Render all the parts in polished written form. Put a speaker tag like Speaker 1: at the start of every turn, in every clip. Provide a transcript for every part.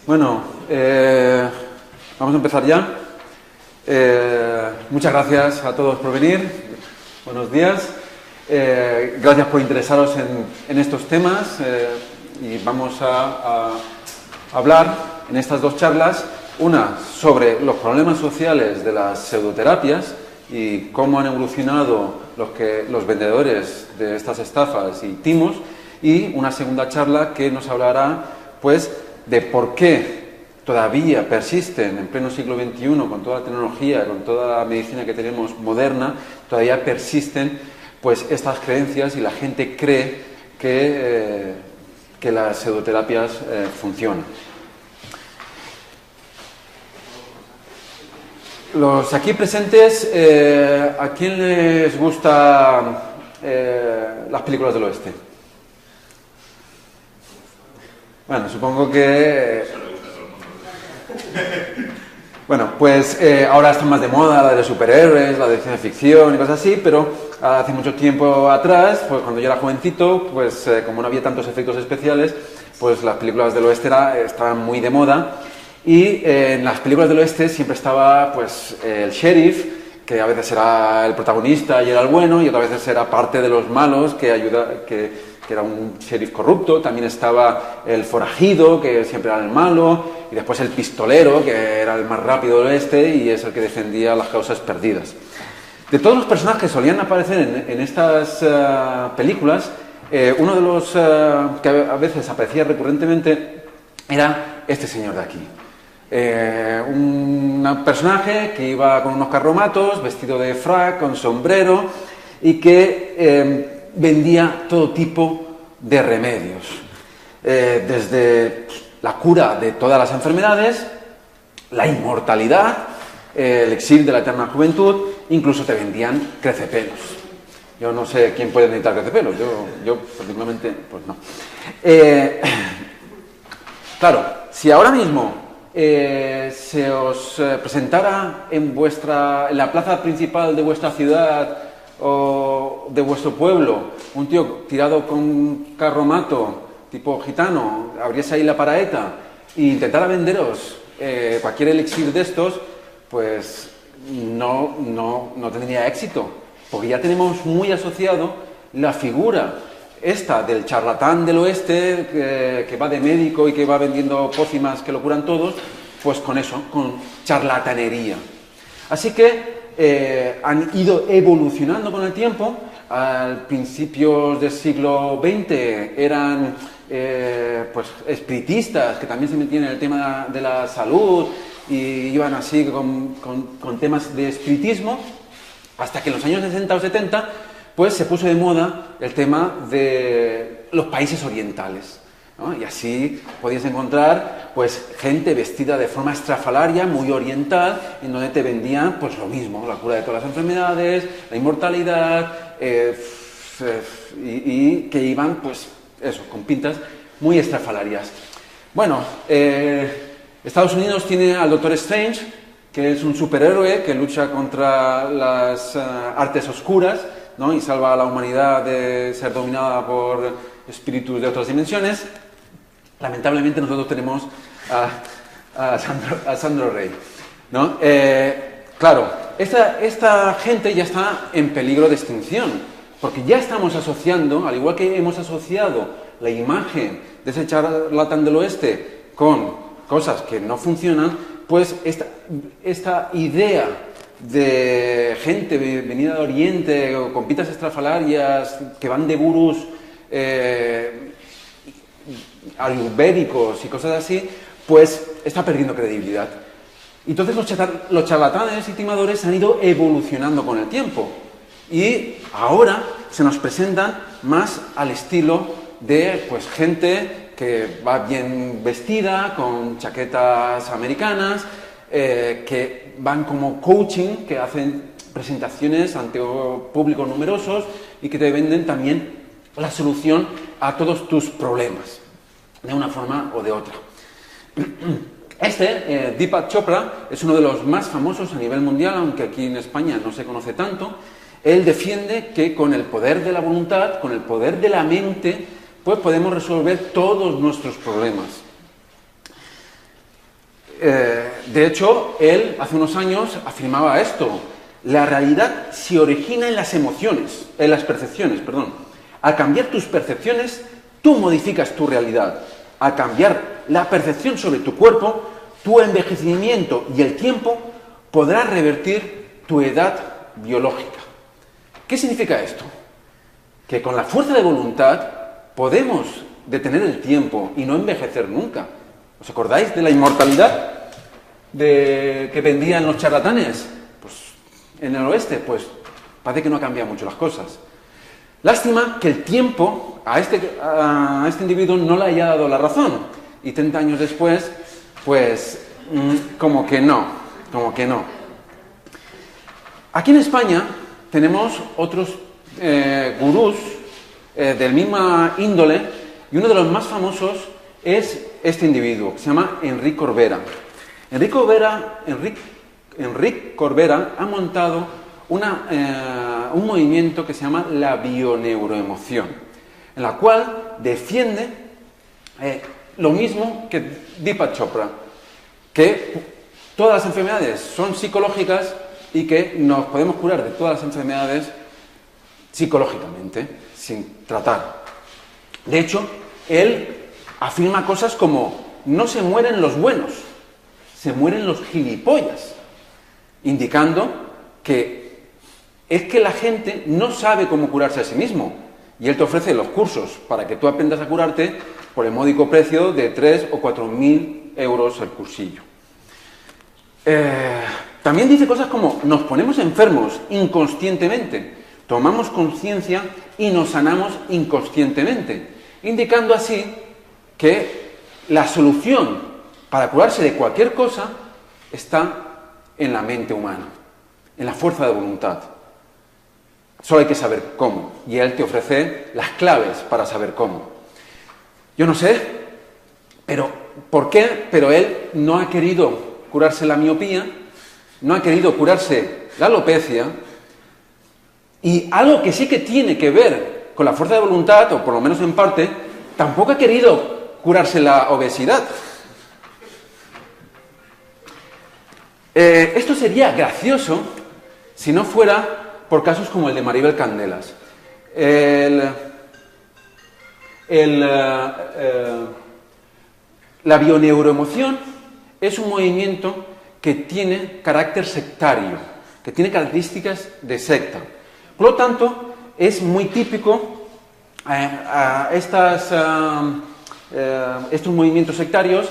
Speaker 1: Bueno, vamos a empezar ya. Muchas gracias a todos por venir. Buenos días. Gracias por interesaros en estos temas. Y vamos a hablar en estas dos charlas, una sobre los problemas sociales de las pseudoterapias y cómo han evolucionado los vendedores de estas estafas y timos, y una segunda charla que nos hablará pues de por qué todavía persisten en pleno siglo XXI, con toda la tecnología, con toda la medicina que tenemos moderna, todavía persisten pues estas creencias y la gente cree que las pseudoterapias funcionan. Los aquí presentes, ¿a quién les gustan las películas del oeste? Bueno, supongo que... Bueno, pues ahora están más de moda la de superhéroes, la de ciencia ficción y cosas así, pero hace mucho tiempo atrás, pues cuando yo era jovencito, pues como no había tantos efectos especiales, pues las películas del oeste estaban muy de moda, y en las películas del oeste siempre estaba pues el sheriff, que a veces era el protagonista y era el bueno, y otras veces era parte de los malos que era un sheriff corrupto. También estaba el forajido, que siempre era el malo, y después el pistolero, que era el más rápido del oeste y es el que defendía las causas perdidas. De todos los personajes que solían aparecer en estas películas, uno de los que a veces aparecía recurrentemente era este señor de aquí. Un personaje que iba con unos carromatos, vestido de frac, con sombrero, y que vendía todo tipo de remedios, desde la cura de todas las enfermedades, la inmortalidad, el elixir de la eterna juventud, incluso te vendían crecepelos. Yo no sé quién puede necesitar crecepelos, yo particularmente, pues no. Claro, si ahora mismo se os presentara en la plaza principal de vuestra ciudad o de vuestro pueblo un tío tirado con un carromato tipo gitano, abriese ahí la paraeta e intentara venderos cualquier elixir de estos, pues no tendría éxito, porque ya tenemos muy asociado la figura esta del charlatán del oeste que va de médico y que va vendiendo pócimas que lo curan todos, pues con eso, con charlatanería. Así que han ido evolucionando con el tiempo. Al principios del siglo XX eran pues espiritistas que también se metían en el tema de la salud y iban así con temas de espiritismo, hasta que en los años 60 o 70 pues se puso de moda el tema de los países orientales, ¿no? Y así podías encontrar pues gente vestida de forma estrafalaria, muy oriental, en donde te vendían pues lo mismo, la cura de todas las enfermedades, la inmortalidad, y que iban pues eso, con pintas muy estrafalarias. Bueno, Estados Unidos tiene al Doctor Strange, que es un superhéroe que lucha contra las artes oscuras, ¿no? Y salva a la humanidad de ser dominada por espíritus de otras dimensiones. Lamentablemente nosotros tenemos a Sandro Rey, ¿no? Claro, esta gente ya está en peligro de extinción, porque ya estamos asociando, al igual que hemos asociado la imagen de ese charlatán del oeste con cosas que no funcionan, pues esta idea de gente venida de Oriente o con pintas estrafalarias que van de gurús ayurvédicos y cosas así, pues está perdiendo credibilidad. Entonces los charlatanes y timadores han ido evolucionando con el tiempo y ahora se nos presentan más al estilo de pues gente que va bien vestida, con chaquetas americanas, que van como coaching, que hacen presentaciones ante públicos numerosos y que te venden también la solución a todos tus problemas, de una forma o de otra. Deepak Chopra es uno de los más famosos a nivel mundial, aunque aquí en España no se conoce tanto. Él defiende que con el poder de la voluntad, con el poder de la mente, pues podemos resolver todos nuestros problemas. De hecho, él hace unos años afirmaba esto: la realidad se origina en las emociones, en las percepciones, perdón. Al cambiar tus percepciones, tú modificas tu realidad. Al cambiar la percepción sobre tu cuerpo, tu envejecimiento y el tiempo podrás revertir tu edad biológica. ¿Qué significa esto? Que con la fuerza de voluntad podemos detener el tiempo y no envejecer nunca. ¿Os acordáis de la inmortalidad que vendían los charlatanes? Pues en el oeste, pues parece que no cambian mucho las cosas. Lástima que el tiempo a este individuo no le haya dado la razón. Y 30 años después, pues como que no. Aquí en España tenemos otros gurús del misma índole, y uno de los más famosos es este individuo, que se llama Enric Corbera. Enric Corbera ha montado un movimiento que se llama la bioneuroemoción, en la cual defiende lo mismo que Deepak Chopra, que todas las enfermedades son psicológicas y que nos podemos curar de todas las enfermedades psicológicamente, sin tratar. De hecho, él afirma cosas como: no se mueren los buenos, se mueren los gilipollas, indicando que es que la gente no sabe cómo curarse a sí mismo, y él te ofrece los cursos para que tú aprendas a curarte por el módico precio de 3 o 4.000 euros el cursillo. También dice cosas como: nos ponemos enfermos inconscientemente, tomamos conciencia y nos sanamos inconscientemente, indicando así que la solución para curarse de cualquier cosa está en la mente humana, en la fuerza de voluntad. Solo hay que saber cómo, y él te ofrece las claves para saber cómo. Yo no sé, pero ¿por qué? Pero él no ha querido curarse la miopía, no ha querido curarse la alopecia, y algo que sí que tiene que ver con la fuerza de voluntad, o por lo menos en parte, tampoco ha querido curarse la obesidad. Esto sería gracioso si no fuera por casos como el de Maribel Candelas. La bioneuroemoción es un movimiento que tiene carácter sectario, que tiene características de secta. Por lo tanto, es muy típico estos movimientos sectarios,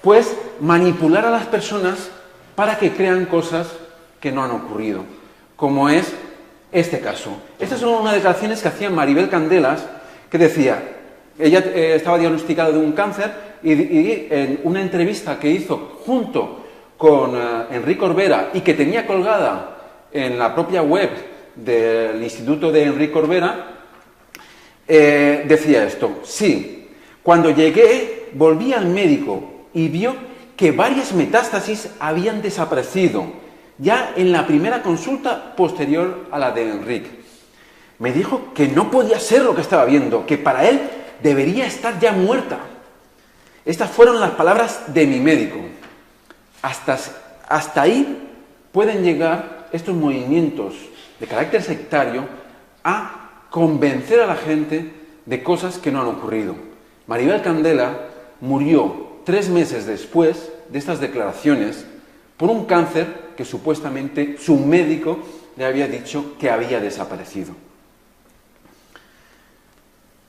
Speaker 1: pues manipular a las personas para que crean cosas que no han ocurrido, como es este caso. Estas son unas declaraciones que hacía Maribel Candelas, que decía: ella estaba diagnosticada de un cáncer, y en una entrevista que hizo junto con Enric Corbera, y que tenía colgada en la propia web del Instituto de Enric Corbera, decía esto: sí, cuando llegué volví al médico y vio que varias metástasis habían desaparecido ya en la primera consulta posterior a la de Enric. Me dijo que no podía ser lo que estaba viendo, que para él debería estar ya muerta. Estas fueron las palabras de mi médico. Hasta ahí pueden llegar estos movimientos de carácter sectario, a convencer a la gente de cosas que no han ocurrido. Maribel Candela murió 3 meses después de estas declaraciones por un cáncer que supuestamente su médico le había dicho que había desaparecido.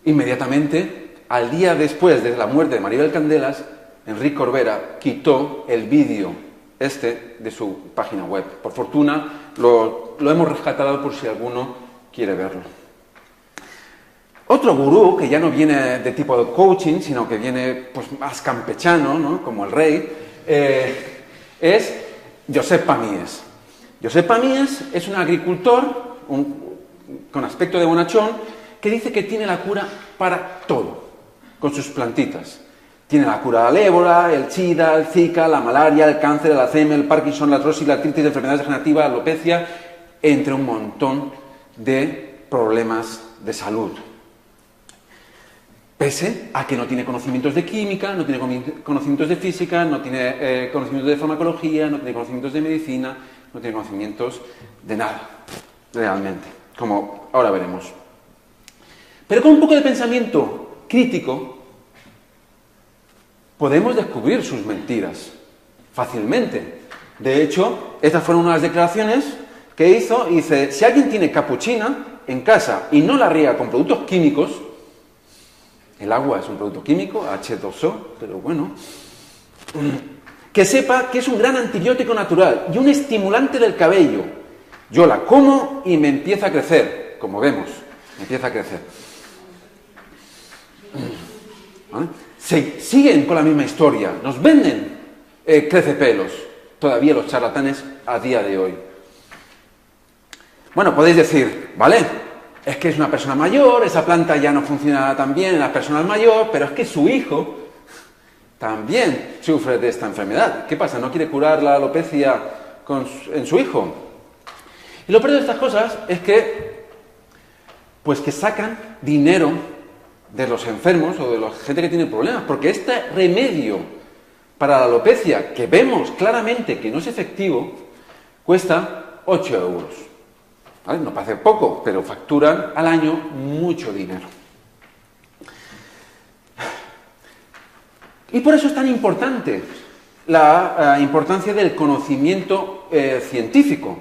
Speaker 1: Inmediatamente, al día después de la muerte de Maribel Candelas, Enric Corbera quitó el vídeo de su página web. Por fortuna lo hemos rescatado por si alguno quiere verlo. Otro gurú, que ya no viene de tipo de coaching, sino que viene pues más campechano, ¿no?, como el rey, es Josep Pàmies. Josep Pàmies es un agricultor con aspecto de bonachón, que dice que tiene la cura para todo, con sus plantitas. Tiene la cura del ébola, el sida, el zika, la malaria, el cáncer, el Alzheimer, el Parkinson, la artrosis, la artritis, enfermedades degenerativas, la alopecia, entre un montón de problemas de salud. pese a que no tiene conocimientos de química, no tiene conocimientos de física, no tiene conocimientos de farmacología, no tiene conocimientos de medicina, no tiene conocimientos de nada, realmente, como ahora veremos. Pero con un poco de pensamiento crítico, podemos descubrir sus mentiras fácilmente. De hecho, estas fueron unas declaraciones que hizo, y dice, si alguien tiene capuchina en casa y no la riega con productos químicos, el agua es un producto químico, H2O, pero bueno, que sepa que es un gran antibiótico natural y un estimulante del cabello. Yo la como y me empieza a crecer, como vemos, me empieza a crecer. ¿Vale? Siguen con la misma historia, nos venden crecepelos, todavía los charlatanes a día de hoy. Bueno, podéis decir, vale, es que es una persona mayor, esa planta ya no funciona tan bien en las personas mayores, pero es que su hijo también sufre de esta enfermedad. ¿Qué pasa? ¿No quiere curar la alopecia en su hijo? Y lo peor de estas cosas es que, pues que sacan dinero de los enfermos o de la gente que tiene problemas, porque este remedio para la alopecia, que vemos claramente que no es efectivo, cuesta 8 euros. ¿Vale? No parece poco, pero facturan al año mucho dinero. Y por eso es tan importante la importancia del conocimiento científico.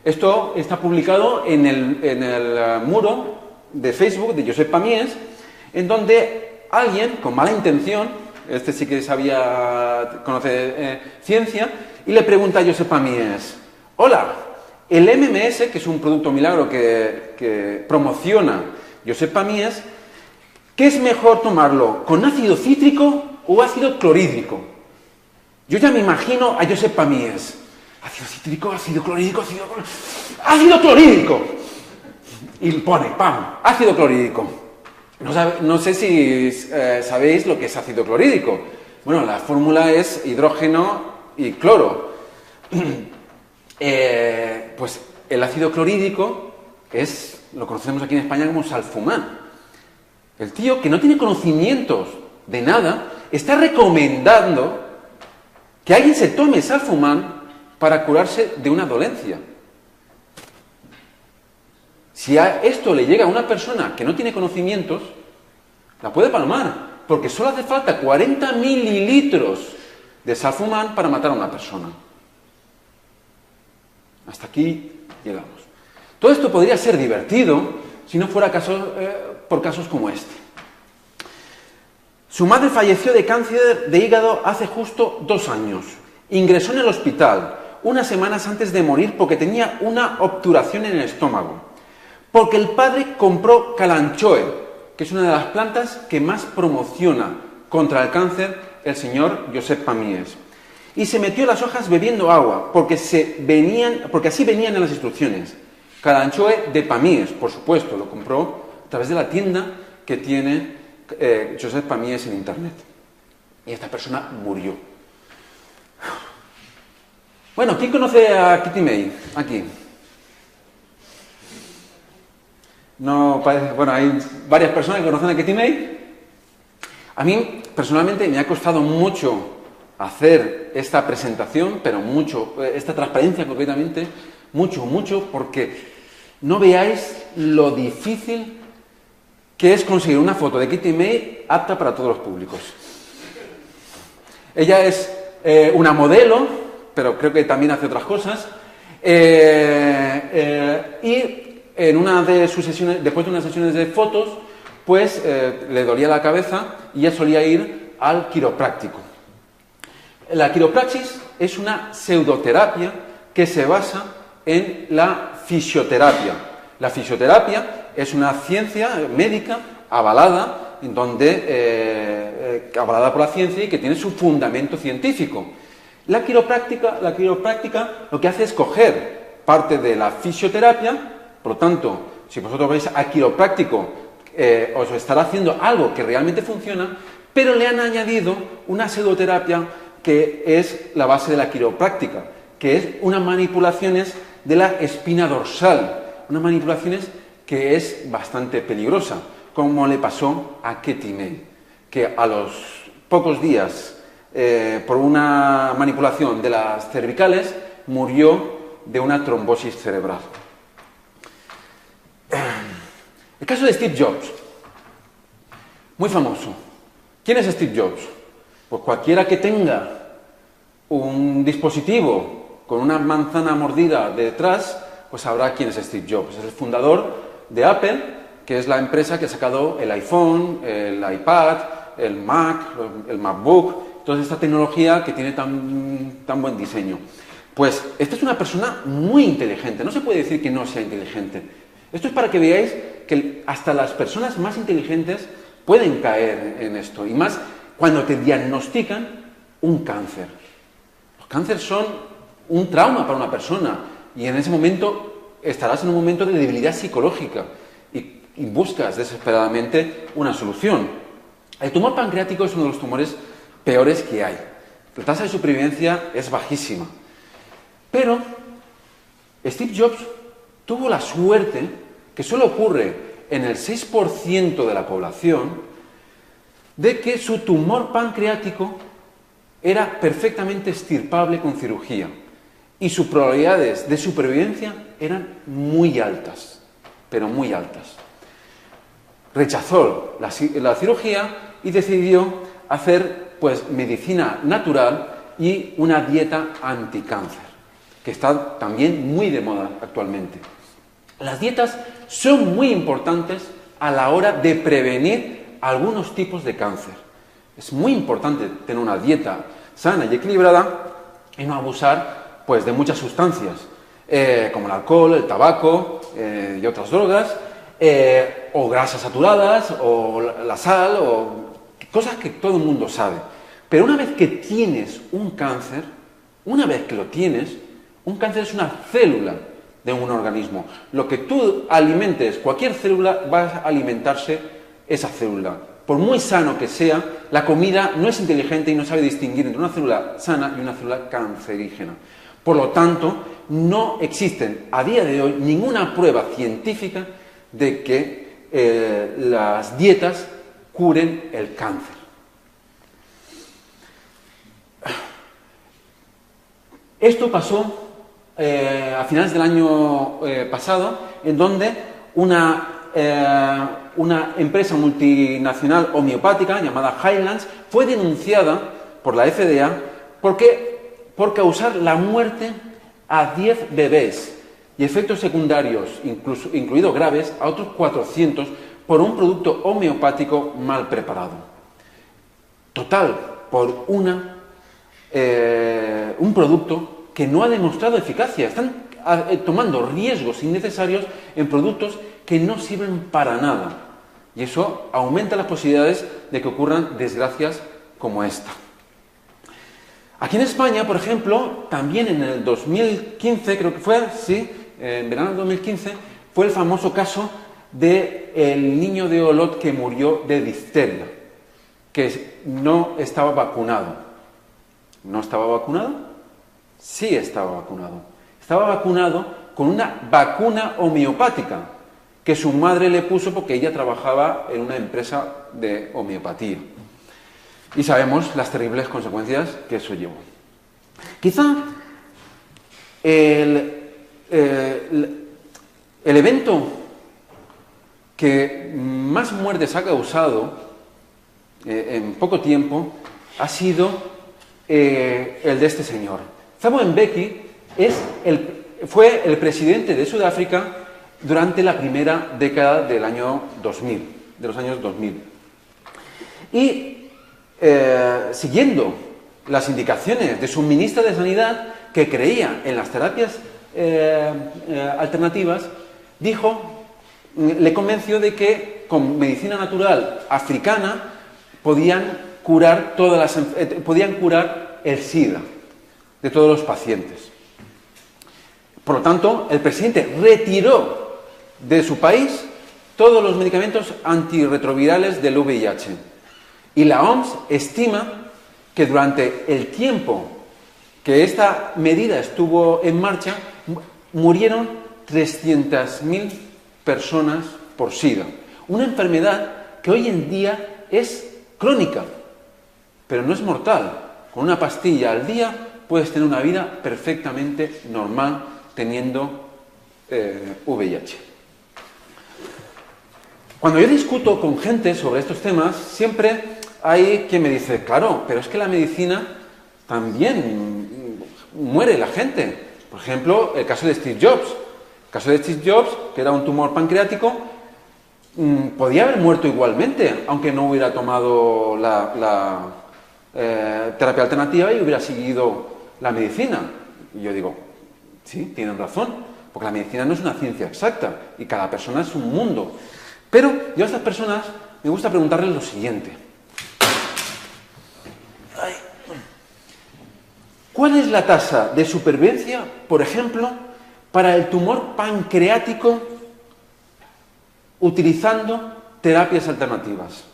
Speaker 1: Esto está publicado en el muro de Facebook de Josep Pamiés, en donde alguien, con mala intención, este sí que conoce ciencia, y le pregunta a Josep Pamiés, hola, el MMS, que es un producto milagro que promociona Josep Pamiés, ¿qué es mejor tomarlo, con ácido cítrico o ácido clorhídrico? Yo ya me imagino a Josep Pamiés, ácido cítrico, ácido clorhídrico, ácido clorhídrico, y pone, ¡pam!, ácido clorhídrico. No sé si sabéis lo que es ácido clorhídrico. Bueno, la fórmula es hidrógeno y cloro. Pues el ácido clorhídrico lo conocemos aquí en España como salfumán. El tío, que no tiene conocimientos de nada, está recomendando que alguien se tome salfumán para curarse de una dolencia. Si a esto le llega a una persona que no tiene conocimientos, la puede palmar, porque solo hace falta 40 mililitros de salfumán para matar a una persona. Hasta aquí llegamos. Todo esto podría ser divertido si no fuera por casos como este. Su madre falleció de cáncer de hígado hace justo 2 años. Ingresó en el hospital unas semanas antes de morir porque tenía una obturación en el estómago. Porque el padre compró Kalanchoe, que es una de las plantas que más promociona contra el cáncer el señor Josep Pamiés. Y se metió las hojas bebiendo agua, porque así venían en las instrucciones. Kalanchoe de Pamiés, por supuesto, lo compró a través de la tienda que tiene Josep Pamiés en internet. Y esta persona murió. Bueno, ¿quién conoce a Kitty May? Aquí. No parece, bueno, hay varias personas que conocen a Kitty May. A mí, personalmente, me ha costado mucho hacer esta presentación, pero mucho, esta transparencia concretamente, mucho, porque no veáis lo difícil que es conseguir una foto de Kitty May apta para todos los públicos. Ella es una modelo, pero creo que también hace otras cosas, y en una de sus sesiones, después de unas sesiones de fotos, pues le dolía la cabeza y ella solía ir al quiropráctico. La quiropraxis es una pseudoterapia que se basa en la fisioterapia. La fisioterapia es una ciencia médica avalada, avalada por la ciencia y que tiene su fundamento científico. La quiropráctica lo que hace es coger parte de la fisioterapia. Por lo tanto, si vosotros vais a quiropráctico, os estará haciendo algo que realmente funciona, pero le han añadido una pseudoterapia que es la base de la quiropráctica, que es unas manipulaciones de la espina dorsal, unas manipulaciones que es bastante peligrosa, como le pasó a Katie May, que a los pocos días, por una manipulación de las cervicales, murió de una trombosis cerebral. El caso de Steve Jobs, muy famoso. ¿Quién es Steve Jobs? Pues cualquiera que tenga un dispositivo con una manzana mordida detrás, pues sabrá quién es Steve Jobs. Es el fundador de Apple, que es la empresa que ha sacado el iPhone, el iPad, el Mac, el MacBook, toda esta tecnología que tiene tan buen diseño. Pues esta es una persona muy inteligente, no se puede decir que no sea inteligente. Esto es para que veáis que hasta las personas más inteligentes pueden caer en esto, y más cuando te diagnostican un cáncer. Los cánceres son un trauma para una persona, y en ese momento estarás en un momento de debilidad psicológica y buscas desesperadamente una solución. El tumor pancreático es uno de los tumores peores que hay. La tasa de supervivencia es bajísima. Pero Steve Jobs tuvo la suerte, que solo ocurre en el 6% de la población, de que su tumor pancreático era perfectamente extirpable con cirugía y sus probabilidades de supervivencia eran muy altas, pero muy altas. Rechazó la cirugía y decidió hacer pues medicina natural y una dieta anticáncer, que está también muy de moda actualmente. Las dietas son muy importantes a la hora de prevenir algunos tipos de cáncer. Es muy importante tener una dieta sana y equilibrada y no abusar pues de muchas sustancias, como el alcohol, el tabaco y otras drogas, o grasas saturadas, o la sal, o cosas que todo el mundo sabe. Pero una vez que tienes un cáncer, una vez que lo tienes, un cáncer es una célula de un organismo. Lo que tú alimentes, cualquier célula, va a alimentarse esa célula. Por muy sano que sea, la comida no es inteligente y no sabe distinguir entre una célula sana y una célula cancerígena. Por lo tanto, no existen a día de hoy ninguna prueba científica de que las dietas curen el cáncer. Esto pasó a finales del año pasado, en donde una empresa multinacional homeopática llamada Highlands fue denunciada por la FDA por causar la muerte a 10 bebés y efectos secundarios, incluidos graves, a otros 400 por un producto homeopático mal preparado. Total, por un producto que no ha demostrado eficacia. Están tomando riesgos innecesarios en productos que no sirven para nada. Y eso aumenta las posibilidades de que ocurran desgracias como esta. Aquí en España, por ejemplo, también en el 2015, creo que fue, sí, en verano del 2015, fue el famoso caso del niño de Olot que murió de difteria, que no estaba vacunado. ¿No estaba vacunado? Sí estaba vacunado. Estaba vacunado con una vacuna homeopática que su madre le puso porque ella trabajaba en una empresa de homeopatía. Y sabemos las terribles consecuencias que eso llevó. Quizá el evento que más muertes ha causado en poco tiempo ha sido el de este señor. Thabo Mbeki fue el presidente de Sudáfrica durante la primera década del año 2000, de los años 2000. Y siguiendo las indicaciones de su ministra de Sanidad, que creía en las terapias alternativas, le convenció de que con medicina natural africana podían curar el SIDA de todos los pacientes. Por lo tanto, el presidente retiró de su país todos los medicamentos antirretrovirales del VIH. Y la OMS estima que durante el tiempo que esta medida estuvo en marcha, murieron 300.000 personas por SIDA. Una enfermedad que hoy en día es crónica, pero no es mortal. Con una pastilla al día puedes tener una vida perfectamente normal teniendo VIH. Cuando yo discuto con gente sobre estos temas, siempre hay quien me dice, claro, pero es que la medicina también muere la gente. Por ejemplo, el caso de Steve Jobs. El caso de Steve Jobs, que era un tumor pancreático, podía haber muerto igualmente, aunque no hubiera tomado la terapia alternativa y hubiera seguido la medicina. Y yo digo, sí, tienen razón, porque la medicina no es una ciencia exacta y cada persona es un mundo. Pero yo a estas personas me gusta preguntarles lo siguiente. ¿Cuál es la tasa de supervivencia, por ejemplo, para el tumor pancreático utilizando terapias alternativas?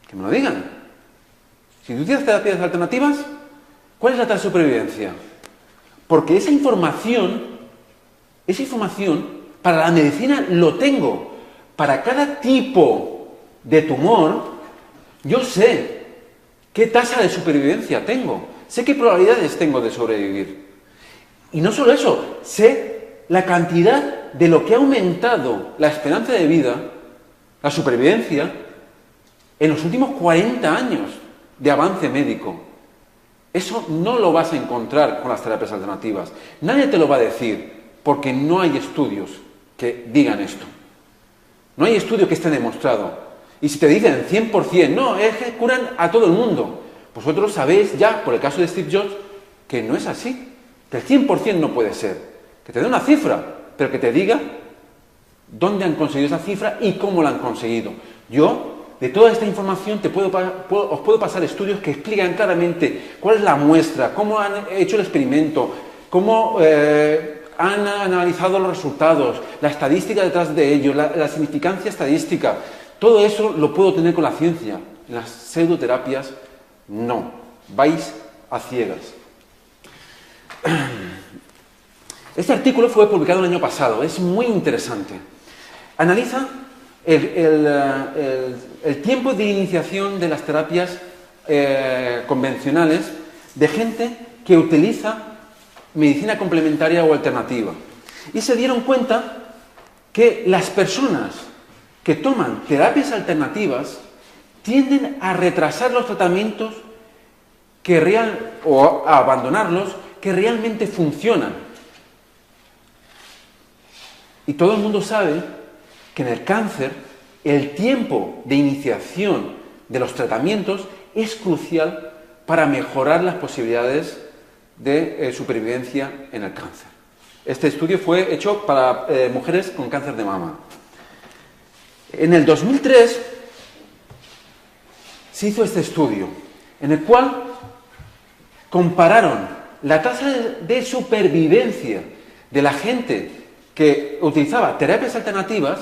Speaker 1: Que me lo digan. Si tú utilizas terapias alternativas, ¿cuál es la tasa de supervivencia? Porque esa información para la medicina lo tengo. Para cada tipo de tumor, yo sé qué tasa de supervivencia tengo. Sé qué probabilidades tengo de sobrevivir. Y no solo eso, sé la cantidad de lo que ha aumentado la esperanza de vida, la supervivencia, en los últimos 40 años de avance médico. Eso no lo vas a encontrar con las terapias alternativas. Nadie te lo va a decir, porque no hay estudios que digan esto. No hay estudio que esté demostrado. Y si te dicen 100%, no, es que curan a todo el mundo. Vosotros sabéis ya, por el caso de Steve Jobs, que no es así. Que el 100% no puede ser. Que te dé una cifra, pero que te diga dónde han conseguido esa cifra y cómo la han conseguido. Yo, de toda esta información, os puedo pasar estudios que explican claramente cuál es la muestra, cómo han hecho el experimento, cómo han analizado los resultados, la estadística detrás de ello, la significancia estadística. Todo eso lo puedo tener con la ciencia. En las pseudoterapias, no. Vais a ciegas. Este artículo fue publicado el año pasado. Es muy interesante. Analiza el tiempo de iniciación de las terapias convencionales de gente que utiliza medicina complementaria o alternativa. Y se dieron cuenta que las personas que toman terapias alternativas tienden a retrasar los tratamientos o a abandonarlos que realmente funcionan. Y todo el mundo sabe que en el cáncer el tiempo de iniciación de los tratamientos es crucial para mejorar las posibilidades de supervivencia en el cáncer. Este estudio fue hecho para mujeres con cáncer de mama. En el 2003 se hizo este estudio, en el cual compararon la tasa de supervivencia de la gente que utilizaba terapias alternativas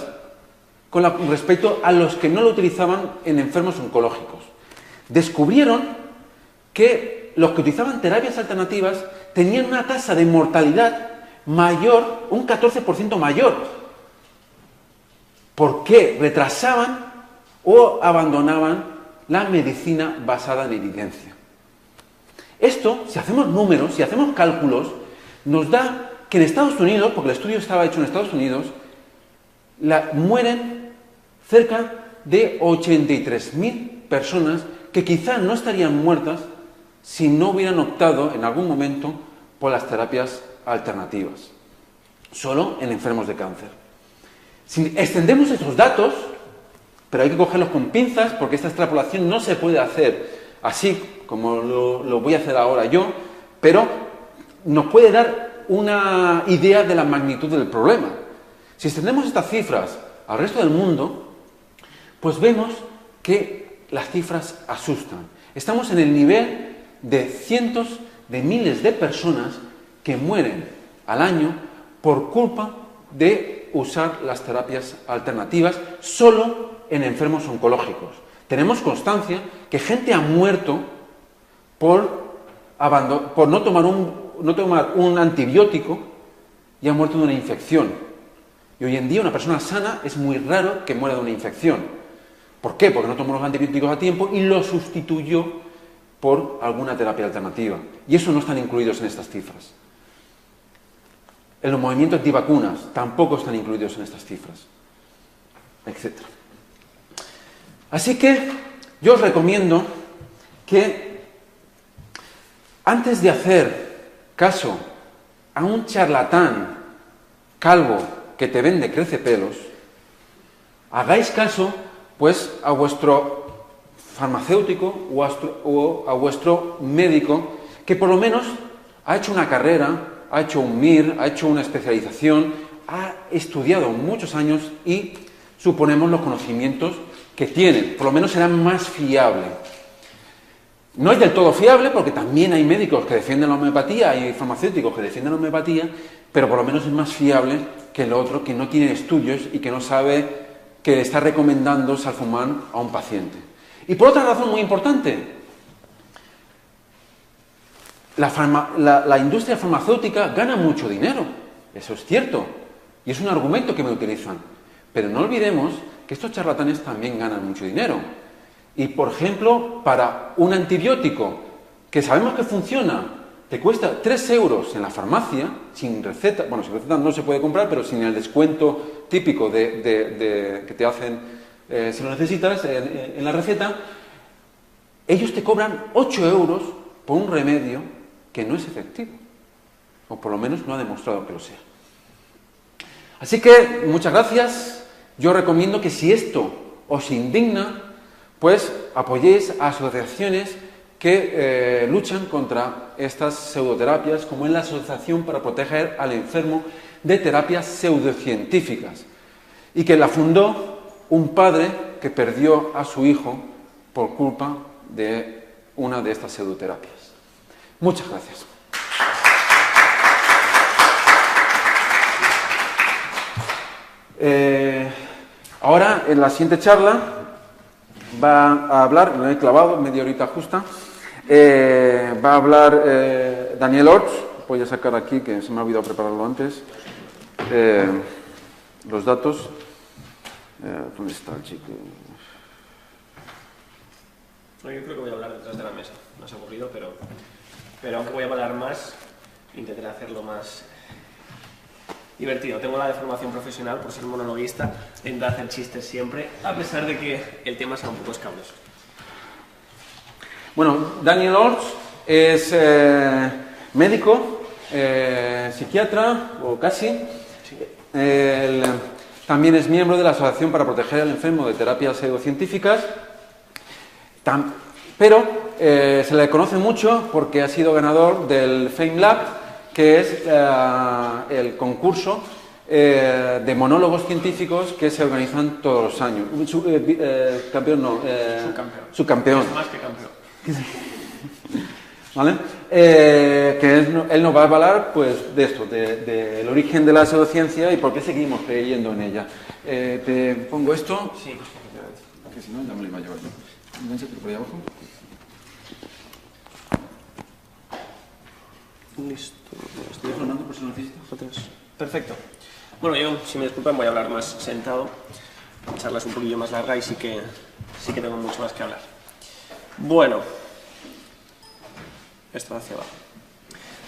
Speaker 1: con respecto a los que no lo utilizaban en enfermos oncológicos. Descubrieron que los que utilizaban terapias alternativas tenían una tasa de mortalidad mayor, un 14% mayor, porque retrasaban o abandonaban la medicina basada en evidencia. Esto, si hacemos números, si hacemos cálculos, nos da que en Estados Unidos, porque el estudio estaba hecho en Estados Unidos, mueren cerca de 83.000 personas que quizá no estarían muertas si no hubieran optado en algún momento por las terapias alternativas, solo en enfermos de cáncer. Si extendemos estos datos, pero hay que cogerlos con pinzas porque esta extrapolación no se puede hacer así como lo voy a hacer ahora yo, pero nos puede dar una idea de la magnitud del problema. Si extendemos estas cifras al resto del mundo, pues vemos que las cifras asustan. Estamos en el nivel de cientos de miles de personas que mueren al año por culpa de usar las terapias alternativas solo en enfermos oncológicos. Tenemos constancia que gente ha muerto por no tomar un antibiótico y ha muerto de una infección. Y hoy en día una persona sana es muy raro que muera de una infección. ¿Por qué? Porque no tomó los antibióticos a tiempo y lo sustituyó por alguna terapia alternativa. Y eso no están incluidos en estas cifras. En los movimientos antivacunas tampoco están incluidos en estas cifras, etc. Así que yo os recomiendo que antes de hacer caso a un charlatán calvo que te vende crecepelos, hagáis caso pues a vuestro farmacéutico o a vuestro médico que por lo menos ha hecho una carrera, ha hecho un MIR, ha hecho una especialización, ha estudiado muchos años y suponemos los conocimientos que tiene, por lo menos será más fiable. No es del todo fiable porque también hay médicos que defienden la homeopatía, hay farmacéuticos que defienden la homeopatía, pero por lo menos es más fiable que el otro que no tiene estudios y que no sabe que está recomendando Salfumán a un paciente. Y por otra razón muy importante, la industria farmacéutica gana mucho dinero, eso es cierto, y es un argumento que me utilizan, pero no olvidemos que estos charlatanes también ganan mucho dinero. Y, por ejemplo, para un antibiótico que sabemos que funciona, te cuesta 3 euros en la farmacia, sin receta, bueno, sin receta no se puede comprar, pero sin el descuento típico que te hacen si lo necesitas en la receta, ellos te cobran 8 euros por un remedio que no es efectivo, o por lo menos no ha demostrado que lo sea. Así que, muchas gracias. Yo recomiendo que si esto os indigna, pues apoyéis a asociaciones que luchan contra estas pseudoterapias, como es la Asociación para Proteger al Enfermo de Terapias Pseudocientíficas, y que la fundó un padre que perdió a su hijo por culpa de una de estas pseudoterapias. Muchas gracias. Ahora, en la siguiente charla, va a hablar, lo he clavado, media horita justa, va a hablar Daniel Orts. Voy a sacar aquí, que se me ha olvidado prepararlo antes, los datos. ¿Dónde está el chico?
Speaker 2: No, yo creo que voy a hablar detrás de la mesa, no es aburrido, pero aunque voy a hablar más, intentaré hacerlo más divertido. Tengo la de formación profesional por ser monologuista, intento hacer chistes siempre, a pesar de que el tema sea un poco escabroso.
Speaker 1: Bueno, Daniel Orts es médico, psiquiatra, o casi.
Speaker 2: Sí.
Speaker 1: También es miembro de la Asociación para Proteger al Enfermo de Terapias Pseudocientíficas, pero se le conoce mucho porque ha sido ganador del FameLab, que es el concurso de monólogos científicos que se organizan todos los años. Campeón no, subcampeón.
Speaker 2: Es más que campeón.
Speaker 1: ¿Vale? Él nos va a hablar pues, de esto, del origen de la pseudociencia y por qué seguimos creyendo en ella. Te pongo esto.
Speaker 2: Sí.
Speaker 1: Que si no, ya me lo iba a llevar yo. Enganchate por ahí abajo.
Speaker 2: Listo.
Speaker 1: Estoy sonando por si lo necesitas.
Speaker 2: Perfecto. Bueno, yo, si me disculpan, voy a hablar más sentado. La charla es un poquillo más larga y sí que tengo mucho más que hablar. Bueno. Esto hacia abajo.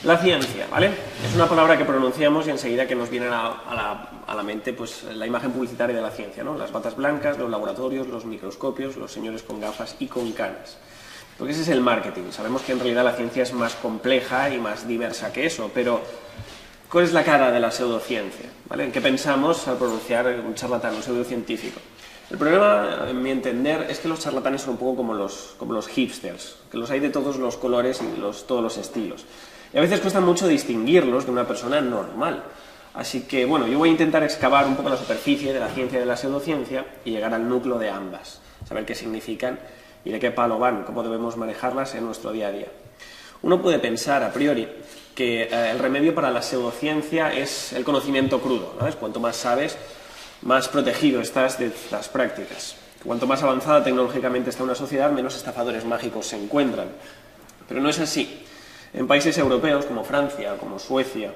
Speaker 2: La ciencia, ¿vale? Es una palabra que pronunciamos y enseguida que nos viene a la mente pues, la imagen publicitaria de la ciencia, ¿no? Las batas blancas, los laboratorios, los microscopios, los señores con gafas y con canas. Porque ese es el marketing. Sabemos que en realidad la ciencia es más compleja y más diversa que eso, pero ¿cuál es la cara de la pseudociencia? ¿Vale? ¿En qué pensamos al pronunciar un charlatán, un pseudocientífico? El problema, en mi entender, es que los charlatanes son un poco como los hipsters, que los hay de todos los colores y todos los estilos. Y a veces cuesta mucho distinguirlos de una persona normal. Así que, bueno, yo voy a intentar excavar un poco la superficie de la ciencia y de la pseudociencia y llegar al núcleo de ambas, saber qué significan y de qué palo van, cómo debemos manejarlas en nuestro día a día. Uno puede pensar, a priori, que el remedio para la pseudociencia es el conocimiento crudo, ¿no? Cuanto más sabes, más protegido estás de las prácticas. Cuanto más avanzada tecnológicamente está una sociedad, menos estafadores mágicos se encuentran. Pero no es así. En países europeos como Francia, como Suecia,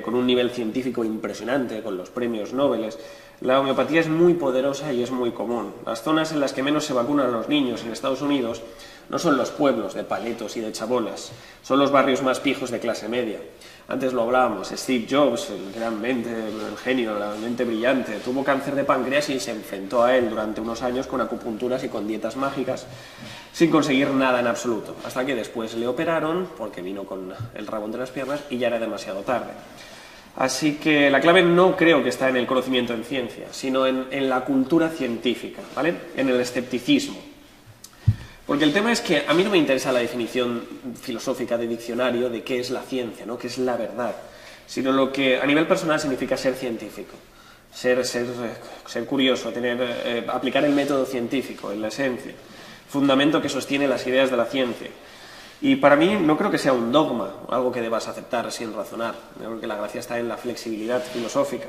Speaker 2: con un nivel científico impresionante, con los premios Nobel. La homeopatía es muy poderosa y es muy común. Las zonas en las que menos se vacunan a los niños en Estados Unidos no son los pueblos de paletos y de chabolas, son los barrios más pijos de clase media. Antes lo hablábamos, Steve Jobs, el gran mente, el genio, la mente brillante, tuvo cáncer de páncreas y se enfrentó a él durante unos años con acupunturas y con dietas mágicas, sin conseguir nada en absoluto, hasta que después le operaron, porque vino con el rabo entre las piernas, y ya era demasiado tarde. Así que la clave no creo que está en el conocimiento en ciencia, sino en la cultura científica, ¿vale? En el escepticismo. Porque el tema es que a mí no me interesa la definición filosófica de diccionario de qué es la ciencia, ¿no? Qué es la verdad, sino lo que a nivel personal significa ser científico, ser curioso, aplicar el método científico en la esencia, fundamento que sostiene las ideas de la ciencia. Y para mí no creo que sea un dogma, algo que debas aceptar sin razonar. Yo creo que la gracia está en la flexibilidad filosófica.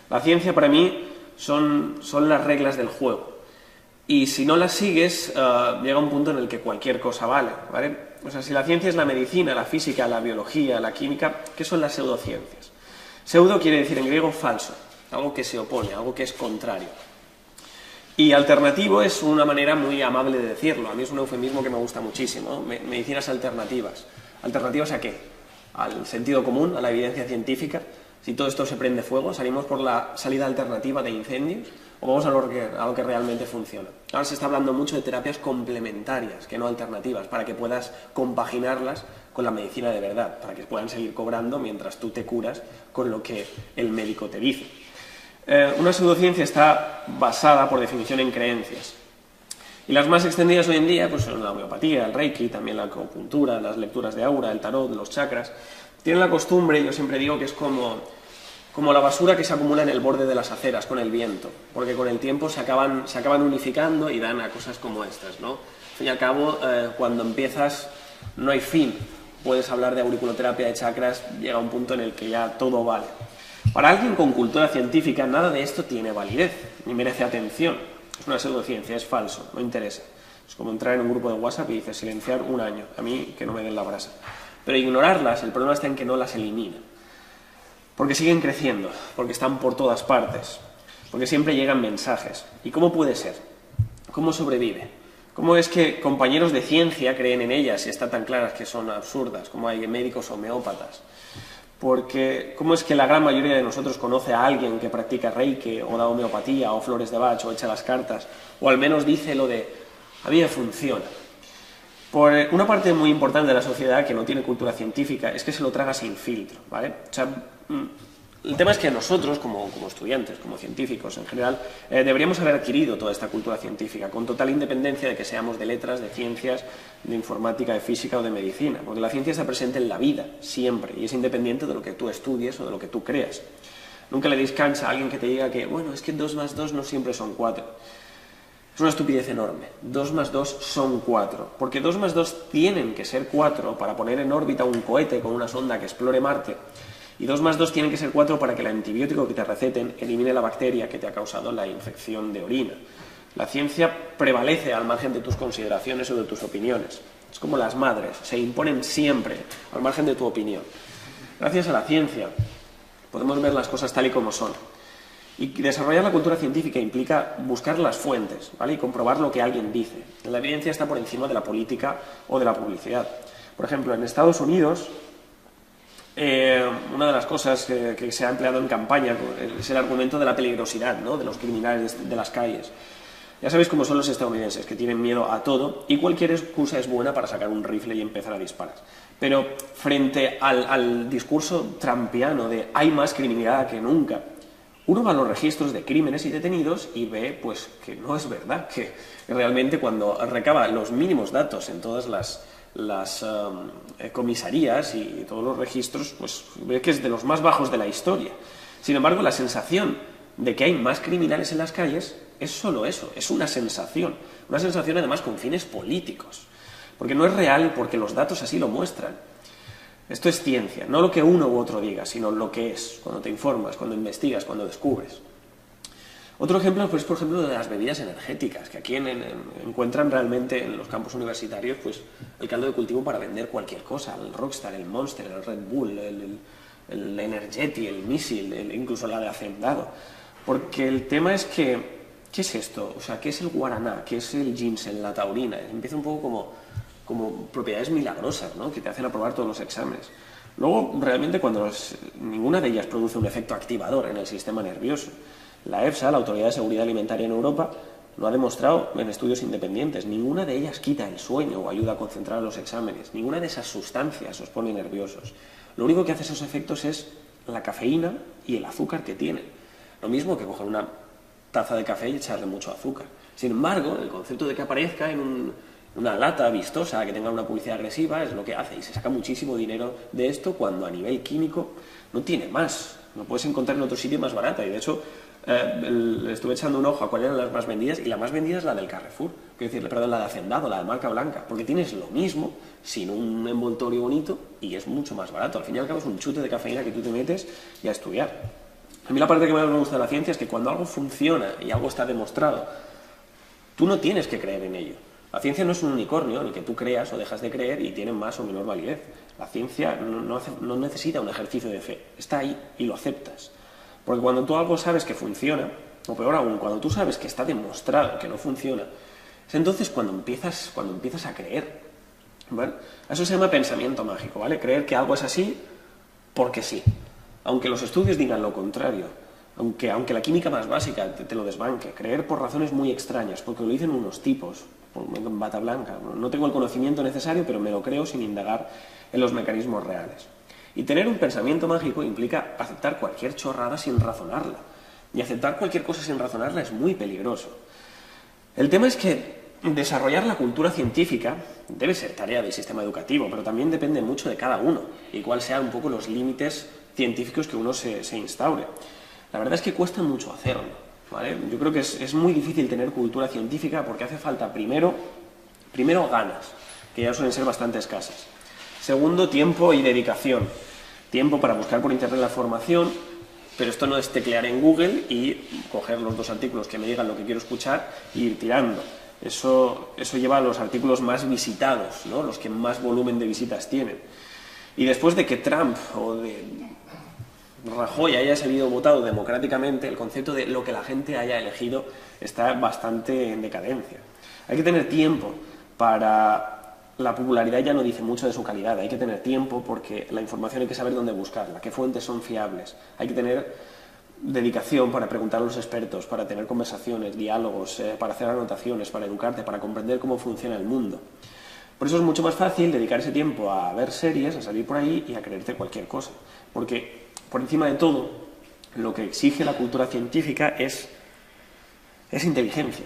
Speaker 2: La ciencia para mí son las reglas del juego. Y si no las sigues, llega un punto en el que cualquier cosa vale, ¿vale? O sea, si la ciencia es la medicina, la física, la biología, la química, ¿qué son las pseudociencias? Pseudo quiere decir en griego falso, algo que se opone, algo que es contrario. Y alternativo es una manera muy amable de decirlo. A mí es un eufemismo que me gusta muchísimo, ¿no? Medicinas alternativas. ¿Alternativas a qué? Al sentido común, a la evidencia científica. Si todo esto se prende fuego, ¿salimos por la salida alternativa de incendios? ¿O vamos a lo que realmente funciona? Ahora se está hablando mucho de terapias complementarias, que no alternativas, para que puedas compaginarlas con la medicina de verdad, para que puedan seguir cobrando mientras tú te curas con lo que el médico te dice. Una pseudociencia está basada, por definición, en creencias. Y las más extendidas hoy en día pues son la homeopatía, el reiki, también la acupuntura, las lecturas de aura, el tarot, los chakras. Tienen la costumbre, yo siempre digo que es como la basura que se acumula en el borde de las aceras con el viento, porque con el tiempo se acaban unificando y dan a cosas como estas, ¿no? Al fin y al cabo, cuando empiezas, no hay fin. Puedes hablar de auriculoterapia, de chakras, llega un punto en el que ya todo vale. Para alguien con cultura científica, nada de esto tiene validez, ni merece atención. Es una pseudociencia, es falso, no interesa. Es como entrar en un grupo de WhatsApp y dices silenciar un año, a mí que no me den la brasa. Pero ignorarlas, el problema está en que no las elimina. Porque siguen creciendo, porque están por todas partes, porque siempre llegan mensajes. ¿Y cómo puede ser? ¿Cómo sobrevive? ¿Cómo es que compañeros de ciencia creen en ellas y están tan claras que son absurdas, como hay médicos homeópatas? Porque ¿cómo es que la gran mayoría de nosotros conoce a alguien que practica reiki, o da homeopatía, o flores de Bach, o echa las cartas, o al menos dice lo de a mí me funciona? Por una parte muy importante de la sociedad que no tiene cultura científica es que se lo traga sin filtro, ¿vale? O sea, el tema es que nosotros, como estudiantes, como científicos en general, deberíamos haber adquirido toda esta cultura científica, con total independencia de que seamos de letras, de ciencias, de informática, de física o de medicina, porque la ciencia está presente en la vida, siempre, y es independiente de lo que tú estudies o de lo que tú creas. Nunca le descansa a alguien que te diga que, bueno, es que 2 más 2 no siempre son 4. Es una estupidez enorme. 2 más 2 son 4, porque 2 más 2 tienen que ser 4 para poner en órbita un cohete con una sonda que explore Marte, y 2 más 2 tienen que ser 4 para que el antibiótico que te receten elimine la bacteria que te ha causado la infección de orina. La ciencia prevalece al margen de tus consideraciones o de tus opiniones. Es como las madres, se imponen siempre al margen de tu opinión. Gracias a la ciencia podemos ver las cosas tal y como son. Y desarrollar la cultura científica implica buscar las fuentes, ¿vale? Y comprobar lo que alguien dice. La evidencia está por encima de la política o de la publicidad. Por ejemplo, en Estados Unidos, una de las cosas que se ha empleado en campaña es el argumento de la peligrosidad, ¿no? De los criminales de las calles. Ya sabéis cómo son los estadounidenses, que tienen miedo a todo y cualquier excusa es buena para sacar un rifle y empezar a disparar. Pero frente al discurso trumpiano de hay más criminalidad que nunca, uno va a los registros de crímenes y detenidos y ve pues, que no es verdad, que realmente cuando recaba los mínimos datos en todas las comisarías y todos los registros, pues ve que es de los más bajos de la historia. Sin embargo, la sensación de que hay más criminales en las calles es solo eso, es una sensación además con fines políticos, porque no es real, porque los datos así lo muestran. Esto es ciencia, no lo que uno u otro diga, sino lo que es, cuando te informas, cuando investigas, cuando descubres. Otro ejemplo, pues, por ejemplo, de las bebidas energéticas, que aquí encuentran realmente en los campus universitarios pues, el caldo de cultivo para vender cualquier cosa, el Rockstar, el Monster, el Red Bull, el Energeti, el Misil, incluso la de Hacendado. Porque el tema es que, ¿qué es esto? O sea, ¿qué es el guaraná? ¿Qué es el ginseng, la taurina? Empieza un poco como propiedades milagrosas, ¿no? Que te hacen aprobar todos los exámenes. Luego, realmente, ninguna de ellas produce un efecto activador en el sistema nervioso. La EFSA, la Autoridad de Seguridad Alimentaria en Europa, lo ha demostrado en estudios independientes. Ninguna de ellas quita el sueño o ayuda a concentrar los exámenes. Ninguna de esas sustancias os pone nerviosos. Lo único que hace esos efectos es la cafeína y el azúcar que tienen. Lo mismo que coger una taza de café y echarle mucho azúcar. Sin embargo, el concepto de que aparezca en una lata vistosa, que tenga una publicidad agresiva, es lo que hace. Y se saca muchísimo dinero de esto cuando a nivel químico no tiene más. Lo puedes encontrar en otro sitio más barata. Y de hecho, estuve echando un ojo a cuáles eran las más vendidas, y la más vendida es la del Carrefour, la de Hacendado, la de marca blanca, porque tienes lo mismo sin un envoltorio bonito y es mucho más barato. Al fin y al cabo es un chute de cafeína que tú te metes y a estudiar. A mí la parte que más me gusta de la ciencia es que cuando algo funciona y algo está demostrado, tú no tienes que creer en ello. La ciencia no es un unicornio en el que tú creas o dejas de creer y tiene más o menor validez. La ciencia no necesita un ejercicio de fe, está ahí y lo aceptas. Porque cuando tú algo sabes que funciona, o peor aún, cuando tú sabes que está demostrado que no funciona, es entonces cuando empiezas a creer. ¿Vale? Eso se llama pensamiento mágico, ¿vale? Creer que algo es así porque sí. Aunque los estudios digan lo contrario, aunque la química más básica te lo desbanque, creer por razones muy extrañas, porque lo dicen unos tipos, en bata blanca. No tengo el conocimiento necesario, pero me lo creo sin indagar en los mecanismos reales. Y tener un pensamiento mágico implica aceptar cualquier chorrada sin razonarla. Y aceptar cualquier cosa sin razonarla es muy peligroso. El tema es que desarrollar la cultura científica debe ser tarea del sistema educativo, pero también depende mucho de cada uno y cuáles sean un poco los límites científicos que uno se instaure. La verdad es que cuesta mucho hacerlo, ¿vale? Yo creo que es muy difícil tener cultura científica porque hace falta primero ganas, que ya suelen ser bastante escasas. Segundo, tiempo y dedicación. Tiempo para buscar por internet la formación, pero esto no es teclear en Google y coger los 2 artículos que me digan lo que quiero escuchar e ir tirando. Eso lleva a los artículos más visitados, ¿no? Los que más volumen de visitas tienen. Y después de que Trump o de Rajoy haya salido votado democráticamente, el concepto de lo que la gente haya elegido está bastante en decadencia. Hay que tener tiempo para... La popularidad ya no dice mucho de su calidad, hay que tener tiempo porque la información hay que saber dónde buscarla, qué fuentes son fiables, hay que tener dedicación para preguntar a los expertos, para tener conversaciones, diálogos, para hacer anotaciones, para educarte, para comprender cómo funciona el mundo. Por eso es mucho más fácil dedicar ese tiempo a ver series, a salir por ahí y a creerte cualquier cosa, porque por encima de todo lo que exige la cultura científica es inteligencia.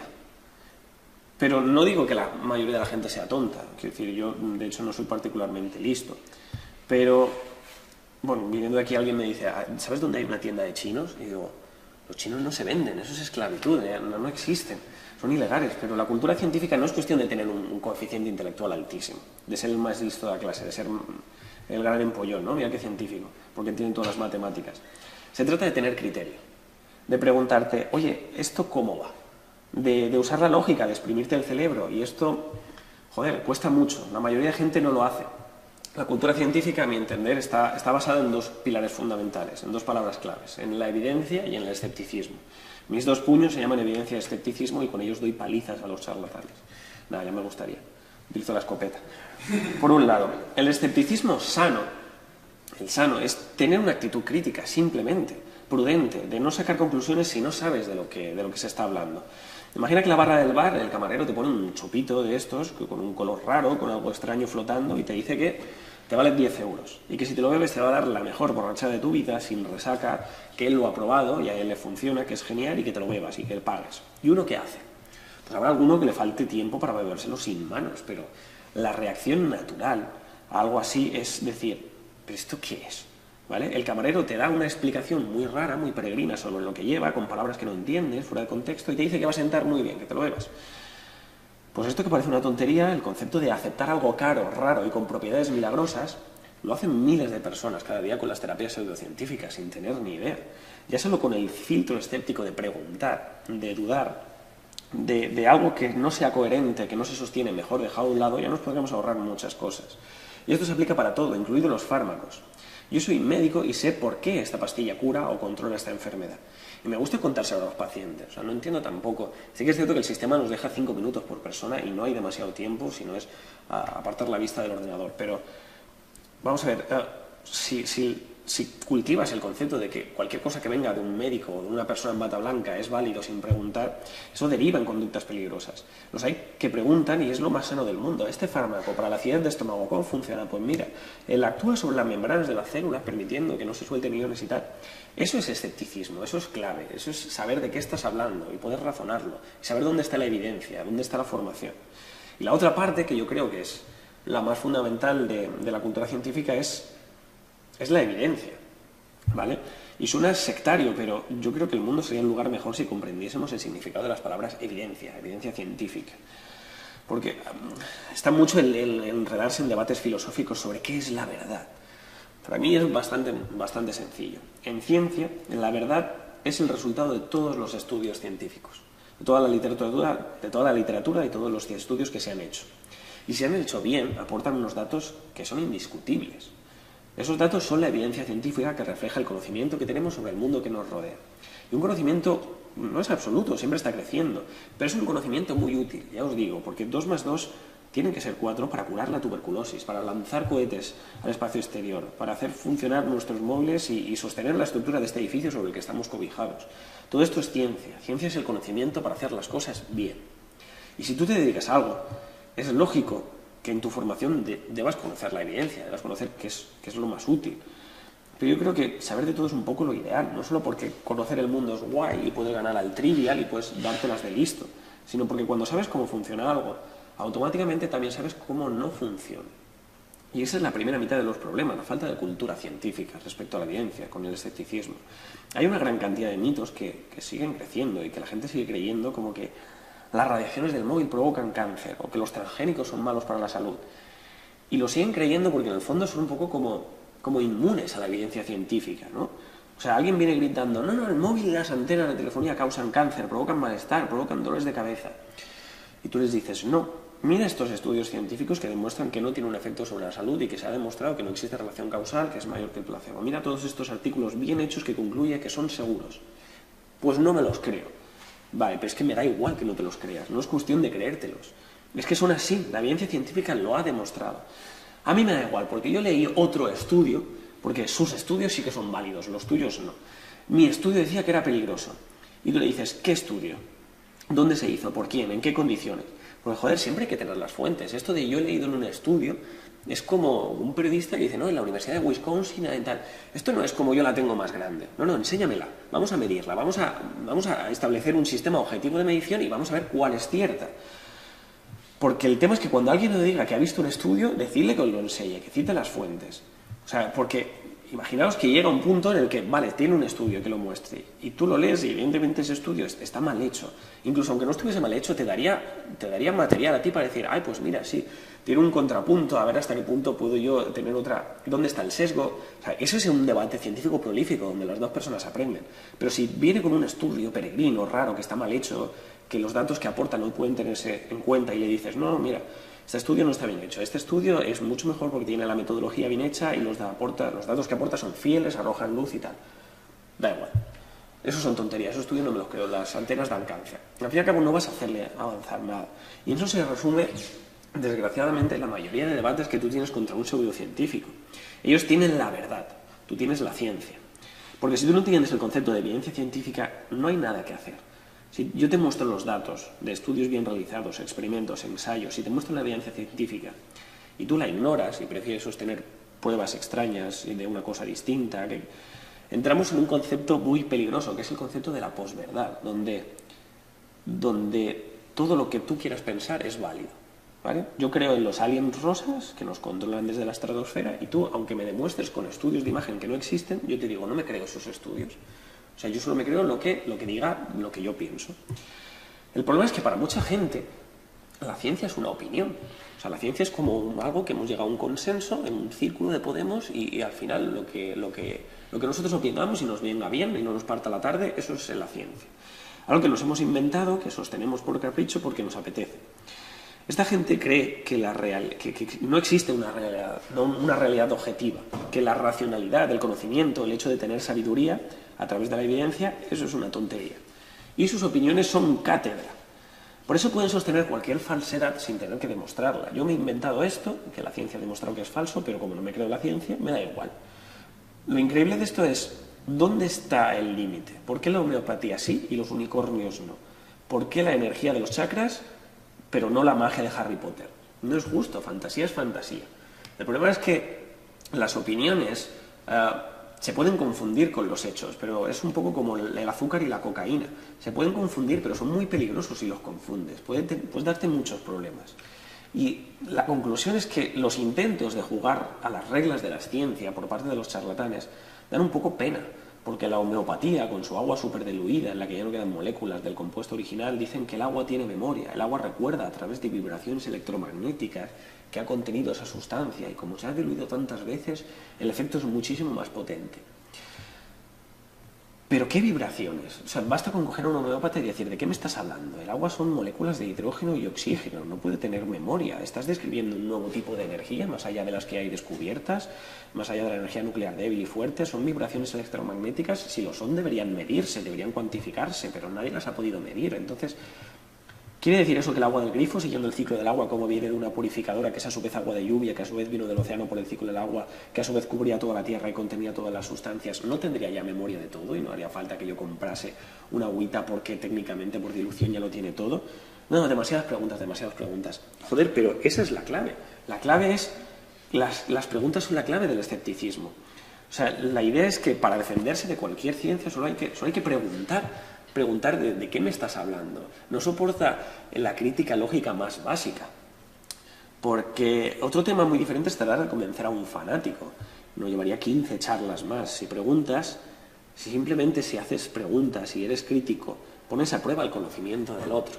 Speaker 2: Pero no digo que la mayoría de la gente sea tonta, quiero decir, yo de hecho no soy particularmente listo, pero, bueno, viniendo de aquí alguien me dice, ¿sabes dónde hay una tienda de chinos? Y digo, los chinos no se venden, eso es esclavitud, no existen, son ilegales, pero la cultura científica no es cuestión de tener un coeficiente intelectual altísimo, de ser el más listo de la clase, de ser el gran empollón, ¿no? Mira qué científico, porque entienden todas las matemáticas. Se trata de tener criterio, de preguntarte, oye, ¿esto cómo va? De usar la lógica, de exprimirte el cerebro, y esto, joder, cuesta mucho, la mayoría de gente no lo hace. La cultura científica, a mi entender, está basada en 2 pilares fundamentales, en 2 palabras claves, en la evidencia y en el escepticismo. Mis 2 puños se llaman evidencia y escepticismo y con ellos doy palizas a los charlatanes. Nada, ya me gustaría, utilizo la escopeta. Por un lado, el escepticismo sano, el sano es tener una actitud crítica, simplemente, prudente, de no sacar conclusiones si no sabes de lo que se está hablando. Imagina que la barra del bar, el camarero te pone un chupito de estos, con un color raro, con algo extraño flotando, y te dice que te vale 10 euros. Y que si te lo bebes te va a dar la mejor borrachera de tu vida, sin resaca, que él lo ha probado y a él le funciona, que es genial, y que te lo bebas y que le pagues. ¿Y uno qué hace? Pues habrá alguno que le falte tiempo para bebérselo sin manos, pero la reacción natural a algo así es decir, ¿pero esto qué es? ¿Vale? El camarero te da una explicación muy rara, muy peregrina sobre lo que lleva, con palabras que no entiendes, fuera de contexto, y te dice que va a sentar muy bien, que te lo bebas. Pues esto que parece una tontería, el concepto de aceptar algo caro, raro y con propiedades milagrosas, lo hacen miles de personas cada día con las terapias pseudocientíficas, sin tener ni idea. Ya solo con el filtro escéptico de preguntar, de dudar, de algo que no sea coherente, que no se sostiene, mejor dejado a un lado, ya nos podríamos ahorrar muchas cosas. Y esto se aplica para todo, incluidos los fármacos. Yo soy médico y sé por qué esta pastilla cura o controla esta enfermedad. Y me gusta contárselo a los pacientes. O sea, no entiendo tampoco. Sí que es cierto que el sistema nos deja 5 minutos por persona y no hay demasiado tiempo, si no es apartar la vista del ordenador. Pero vamos a ver, si cultivas el concepto de que cualquier cosa que venga de un médico o de una persona en bata blanca es válido sin preguntar, eso deriva en conductas peligrosas. Los hay que preguntan y es lo más sano del mundo. Este fármaco para la acidez de estómago, ¿cómo funciona? Pues mira, él actúa sobre las membranas de las células permitiendo que no se suelten iones y tal. Eso es escepticismo, eso es clave, eso es saber de qué estás hablando y poder razonarlo, y saber dónde está la evidencia, dónde está la formación. Y la otra parte, que yo creo que es la más fundamental de la cultura científica, es la evidencia, ¿vale? Y suena sectario, pero yo creo que el mundo sería un lugar mejor si comprendiésemos el significado de las palabras evidencia científica. Porque está mucho el enredarse en debates filosóficos sobre qué es la verdad. Para mí es bastante sencillo. En ciencia, la verdad es el resultado de todos los estudios científicos, de toda la literatura y todos los estudios que se han hecho. Y si han hecho bien, aportan unos datos que son indiscutibles. Esos datos son la evidencia científica que refleja el conocimiento que tenemos sobre el mundo que nos rodea. Y un conocimiento no es absoluto, siempre está creciendo, pero es un conocimiento muy útil, ya os digo, porque 2 más 2 tienen que ser 4 para curar la tuberculosis, para lanzar cohetes al espacio exterior, para hacer funcionar nuestros móviles y sostener la estructura de este edificio sobre el que estamos cobijados. Todo esto es ciencia. Ciencia es el conocimiento para hacer las cosas bien. Y si tú te dedicas a algo, es lógico que en tu formación debas conocer la evidencia, debas conocer qué es lo más útil. Pero yo creo que saber de todo es un poco lo ideal, no solo porque conocer el mundo es guay y puedes ganar al trivial y puedes dártelas de listo, sino porque cuando sabes cómo funciona algo, automáticamente también sabes cómo no funciona. Y esa es la primera mitad de los problemas, la falta de cultura científica respecto a la evidencia, con el escepticismo. Hay una gran cantidad de mitos que siguen creciendo y que la gente sigue creyendo, como que las radiaciones del móvil provocan cáncer o que los transgénicos son malos para la salud. Y lo siguen creyendo porque en el fondo son un poco como inmunes a la evidencia científica, ¿no? O sea, alguien viene gritando, no, el móvil y las antenas de telefonía causan cáncer, provocan malestar, provocan dolores de cabeza. Y tú les dices, no, mira estos estudios científicos que demuestran que no tiene un efecto sobre la salud y que se ha demostrado que no existe relación causal, que es mayor que el placebo. Mira todos estos artículos bien hechos que concluye que son seguros. Pues no me los creo. Vale, pero es que me da igual que no te los creas, no es cuestión de creértelos. Es que son así, la evidencia científica lo ha demostrado. A mí me da igual, porque yo leí otro estudio, porque sus estudios sí que son válidos, los tuyos no. Mi estudio decía que era peligroso. Y tú le dices, ¿qué estudio? ¿Dónde se hizo? ¿Por quién? ¿En qué condiciones? Pues joder, siempre hay que tener las fuentes. Esto de yo he leído en un estudio es como un periodista que dice, no, en la Universidad de Wisconsin y tal. Esto no es como yo la tengo más grande. No, enséñamela. Vamos a medirla. Vamos a establecer un sistema objetivo de medición y vamos a ver cuál es cierta. Porque el tema es que cuando alguien nos diga que ha visto un estudio, decirle que os lo enseñe, que cite las fuentes. O sea, porque imaginaos que llega un punto en el que, vale, tiene un estudio que lo muestre, y tú lo lees y evidentemente ese estudio está mal hecho. Incluso aunque no estuviese mal hecho, te daría material a ti para decir, ay, pues mira, sí, tiene un contrapunto, a ver hasta qué punto puedo yo tener otra, ¿dónde está el sesgo? O sea, eso es un debate científico prolífico, donde las dos personas aprenden. Pero si viene con un estudio peregrino, raro, que está mal hecho, que los datos que aporta no pueden tenerse en cuenta, y le dices, no, mira, este estudio no está bien hecho, este estudio es mucho mejor porque tiene la metodología bien hecha y los datos que aporta son fieles, arrojan luz y tal. Da igual. Eso son tonterías, esos estudios no me los creo, las antenas dan cáncer. Al fin y al cabo no vas a hacerle avanzar nada. Y eso se resume, desgraciadamente, en la mayoría de debates que tú tienes contra un pseudocientífico. Ellos tienen la verdad, tú tienes la ciencia. Porque si tú no entiendes el concepto de evidencia científica, no hay nada que hacer. Si yo te muestro los datos de estudios bien realizados, experimentos, ensayos, si te muestro la evidencia científica y tú la ignoras y prefieres sostener pruebas extrañas y de una cosa distinta, entramos en un concepto muy peligroso, que es el concepto de la posverdad, donde todo lo que tú quieras pensar es válido, ¿vale? Yo creo en los aliens rosas que nos controlan desde la estratosfera y tú, aunque me demuestres con estudios de imagen que no existen, yo te digo, no me creo esos estudios. O sea, yo solo me creo lo que diga lo que yo pienso. El problema es que para mucha gente la ciencia es una opinión. O sea, la ciencia es como algo que hemos llegado a un consenso en un círculo de Podemos y al final lo que nosotros opinamos y nos venga bien y no nos parta la tarde, eso es la ciencia. Algo que nos hemos inventado, que sostenemos por capricho porque nos apetece. Esta gente cree que no existe una realidad, no una realidad objetiva, que la racionalidad, el conocimiento, el hecho de tener sabiduría a través de la evidencia, eso es una tontería. Y sus opiniones son cátedra. Por eso pueden sostener cualquier falsedad sin tener que demostrarla. Yo me he inventado esto, que la ciencia ha demostrado que es falso, pero como no me creo la ciencia, me da igual. Lo increíble de esto es, ¿dónde está el límite? ¿Por qué la homeopatía sí y los unicornios no? ¿Por qué la energía de los chakras, pero no la magia de Harry Potter? No es justo, fantasía es fantasía. El problema es que las opiniones se pueden confundir con los hechos, pero es un poco como el azúcar y la cocaína. Se pueden confundir, pero son muy peligrosos si los confundes. Puedes darte muchos problemas. Y la conclusión es que los intentos de jugar a las reglas de la ciencia por parte de los charlatanes dan un poco pena, porque la homeopatía, con su agua súper diluida, en la que ya no quedan moléculas del compuesto original, dicen que el agua tiene memoria, el agua recuerda a través de vibraciones electromagnéticas que ha contenido esa sustancia, y como se ha diluido tantas veces, el efecto es muchísimo más potente. ¿Pero qué vibraciones? O sea, basta con coger a un homeópata y decir, ¿de qué me estás hablando? El agua son moléculas de hidrógeno y oxígeno, no puede tener memoria. Estás describiendo un nuevo tipo de energía, más allá de las que hay descubiertas, más allá de la energía nuclear débil y fuerte. Son vibraciones electromagnéticas, si lo son deberían medirse, deberían cuantificarse, pero nadie las ha podido medir. Entonces, ¿quiere decir eso que el agua del grifo, siguiendo el ciclo del agua, como viene de una purificadora, que es a su vez agua de lluvia, que a su vez vino del océano por el ciclo del agua, que a su vez cubría toda la tierra y contenía todas las sustancias, no tendría ya memoria de todo y no haría falta que yo comprase una agüita porque técnicamente por dilución ya lo tiene todo? No, demasiadas preguntas, demasiadas preguntas. Joder, pero esa es la clave. La clave es... Las preguntas son la clave del escepticismo. O sea, la idea es que para defenderse de cualquier ciencia solo hay que preguntar de qué me estás hablando. No soporta la crítica lógica más básica. Porque otro tema muy diferente es tratar de convencer a un fanático. No llevaría 15 charlas más. Si haces preguntas y eres crítico, pones a prueba el conocimiento del otro.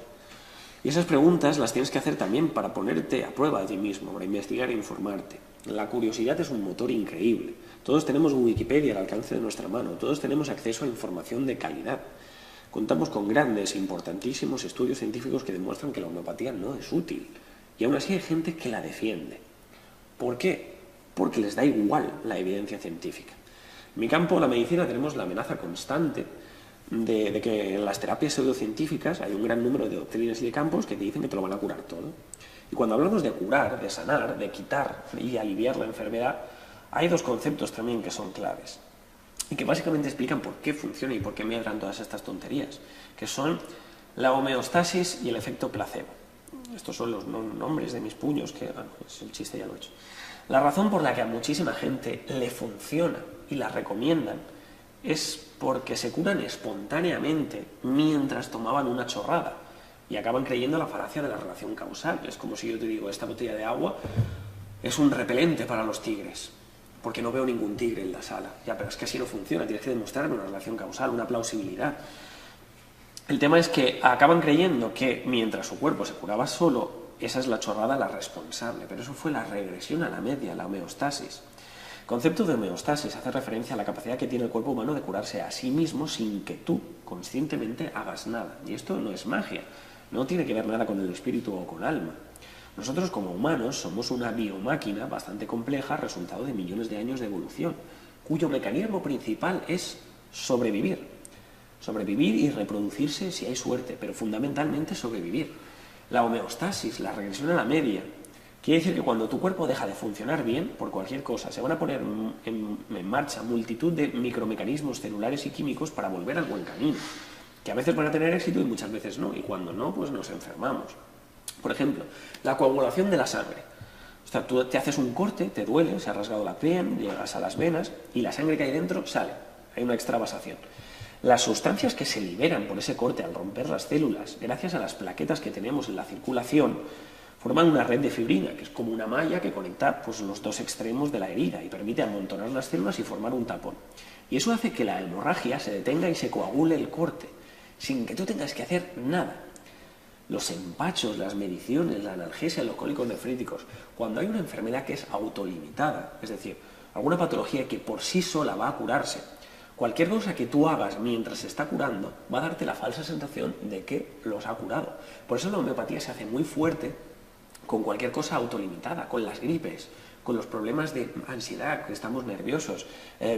Speaker 2: Y esas preguntas las tienes que hacer también para ponerte a prueba de ti mismo, para investigar e informarte. La curiosidad es un motor increíble. Todos tenemos Wikipedia al alcance de nuestra mano. Todos tenemos acceso a información de calidad. Contamos con grandes e importantísimos estudios científicos que demuestran que la homeopatía no es útil. Y aún así hay gente que la defiende. ¿Por qué? Porque les da igual la evidencia científica. En mi campo, la medicina, tenemos la amenaza constante de que en las terapias pseudocientíficas hay un gran número de doctrinas y de campos que te dicen que te lo van a curar todo. Y cuando hablamos de curar, de sanar, de quitar y aliviar la enfermedad, hay dos conceptos también que son claves y que básicamente explican por qué funciona y por qué medran todas estas tonterías, que son la homeostasis y el efecto placebo. Estos son los nombres de mis puños, que pues el chiste ya lo he hecho. La razón por la que a muchísima gente le funciona y la recomiendan es porque se curan espontáneamente mientras tomaban una chorrada y acaban creyendo la falacia de la relación causal. Es como si yo te digo, esta botella de agua es un repelente para los tigres, porque no veo ningún tigre en la sala. Ya, pero es que así no funciona, tienes que demostrar una relación causal, una plausibilidad. El tema es que acaban creyendo que mientras su cuerpo se curaba solo, esa es la chorrada la responsable, pero eso fue la regresión a la media, la homeostasis. El concepto de homeostasis hace referencia a la capacidad que tiene el cuerpo humano de curarse a sí mismo sin que tú conscientemente hagas nada. Y esto no es magia, no tiene que ver nada con el espíritu o con alma. Nosotros como humanos somos una biomáquina bastante compleja, resultado de millones de años de evolución, cuyo mecanismo principal es sobrevivir. Sobrevivir y reproducirse si hay suerte, pero fundamentalmente sobrevivir. La homeostasis, la regresión a la media, quiere decir que cuando tu cuerpo deja de funcionar bien, por cualquier cosa, se van a poner en marcha multitud de micromecanismos celulares y químicos para volver al buen camino, que a veces van a tener éxito y muchas veces no, y cuando no, pues nos enfermamos. Por ejemplo, la coagulación de la sangre. O sea, tú te haces un corte, te duele, se ha rasgado la piel, llegas a las venas y la sangre que hay dentro sale. Hay una extravasación. Las sustancias que se liberan por ese corte al romper las células, gracias a las plaquetas que tenemos en la circulación, forman una red de fibrina, que es como una malla que conecta pues, los dos extremos de la herida y permite amontonar las células y formar un tapón. Y eso hace que la hemorragia se detenga y se coagule el corte, sin que tú tengas que hacer nada. Los empachos, las mediciones, la analgesia, los cólicos nefríticos, cuando hay una enfermedad que es autolimitada, es decir, alguna patología que por sí sola va a curarse, cualquier cosa que tú hagas mientras se está curando va a darte la falsa sensación de que los ha curado. Por eso la homeopatía se hace muy fuerte con cualquier cosa autolimitada, con las gripes, con los problemas de ansiedad, que estamos nerviosos,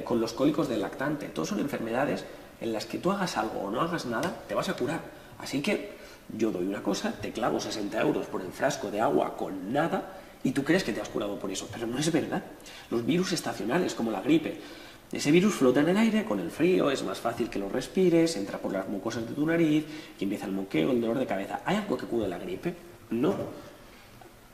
Speaker 2: con los cólicos del lactante. Todas son enfermedades en las que tú hagas algo o no hagas nada, te vas a curar. Así que yo doy una cosa, te clavo 60 euros por el frasco de agua con nada y tú crees que te has curado por eso, pero no es verdad. Los virus estacionales, como la gripe, ese virus flota en el aire, con el frío es más fácil que lo respires, entra por las mucosas de tu nariz y empieza el moqueo, el dolor de cabeza. ¿Hay algo que cure la gripe? No.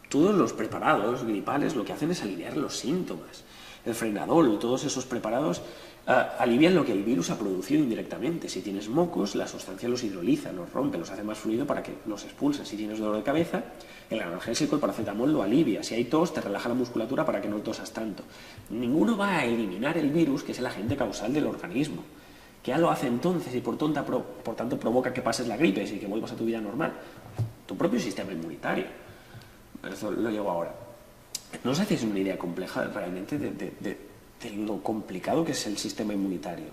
Speaker 2: Todos los preparados gripales lo que hacen es aliviar los síntomas. El Frenadol, todos esos preparados alivian lo que el virus ha producido indirectamente. Si tienes mocos, la sustancia los hidroliza, los rompe, los hace más fluido para que los expulsen. Si tienes dolor de cabeza, el analgésico, el paracetamol, lo alivia. Si hay tos, te relaja la musculatura para que no tosas tanto. Ninguno va a eliminar el virus, que es el agente causal del organismo. ¿Qué lo hace entonces y por tanto provoca que pases la gripe y que vuelvas a tu vida normal? Tu propio sistema inmunitario. Eso lo llevo ahora. ¿No os hacéis una idea compleja realmente de lo complicado que es el sistema inmunitario?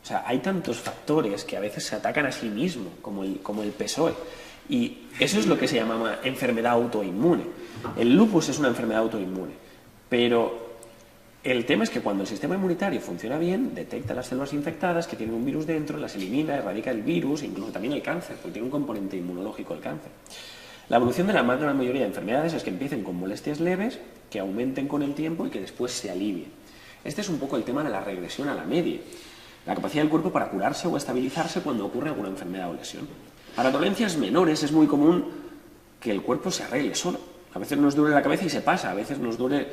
Speaker 2: O sea, hay tantos factores que a veces se atacan a sí mismo, como el PSOE. Y eso es lo que se llama enfermedad autoinmune. El lupus es una enfermedad autoinmune. Pero el tema es que cuando el sistema inmunitario funciona bien, detecta las células infectadas que tienen un virus dentro, las elimina, erradica el virus, incluso también el cáncer, porque tiene un componente inmunológico el cáncer. La evolución de la gran mayoría de enfermedades es que empiecen con molestias leves, que aumenten con el tiempo y que después se alivien. Este es un poco el tema de la regresión a la media, la capacidad del cuerpo para curarse o estabilizarse cuando ocurre alguna enfermedad o lesión. Para dolencias menores es muy común que el cuerpo se arregle solo. A veces nos duele la cabeza y se pasa, a veces nos duele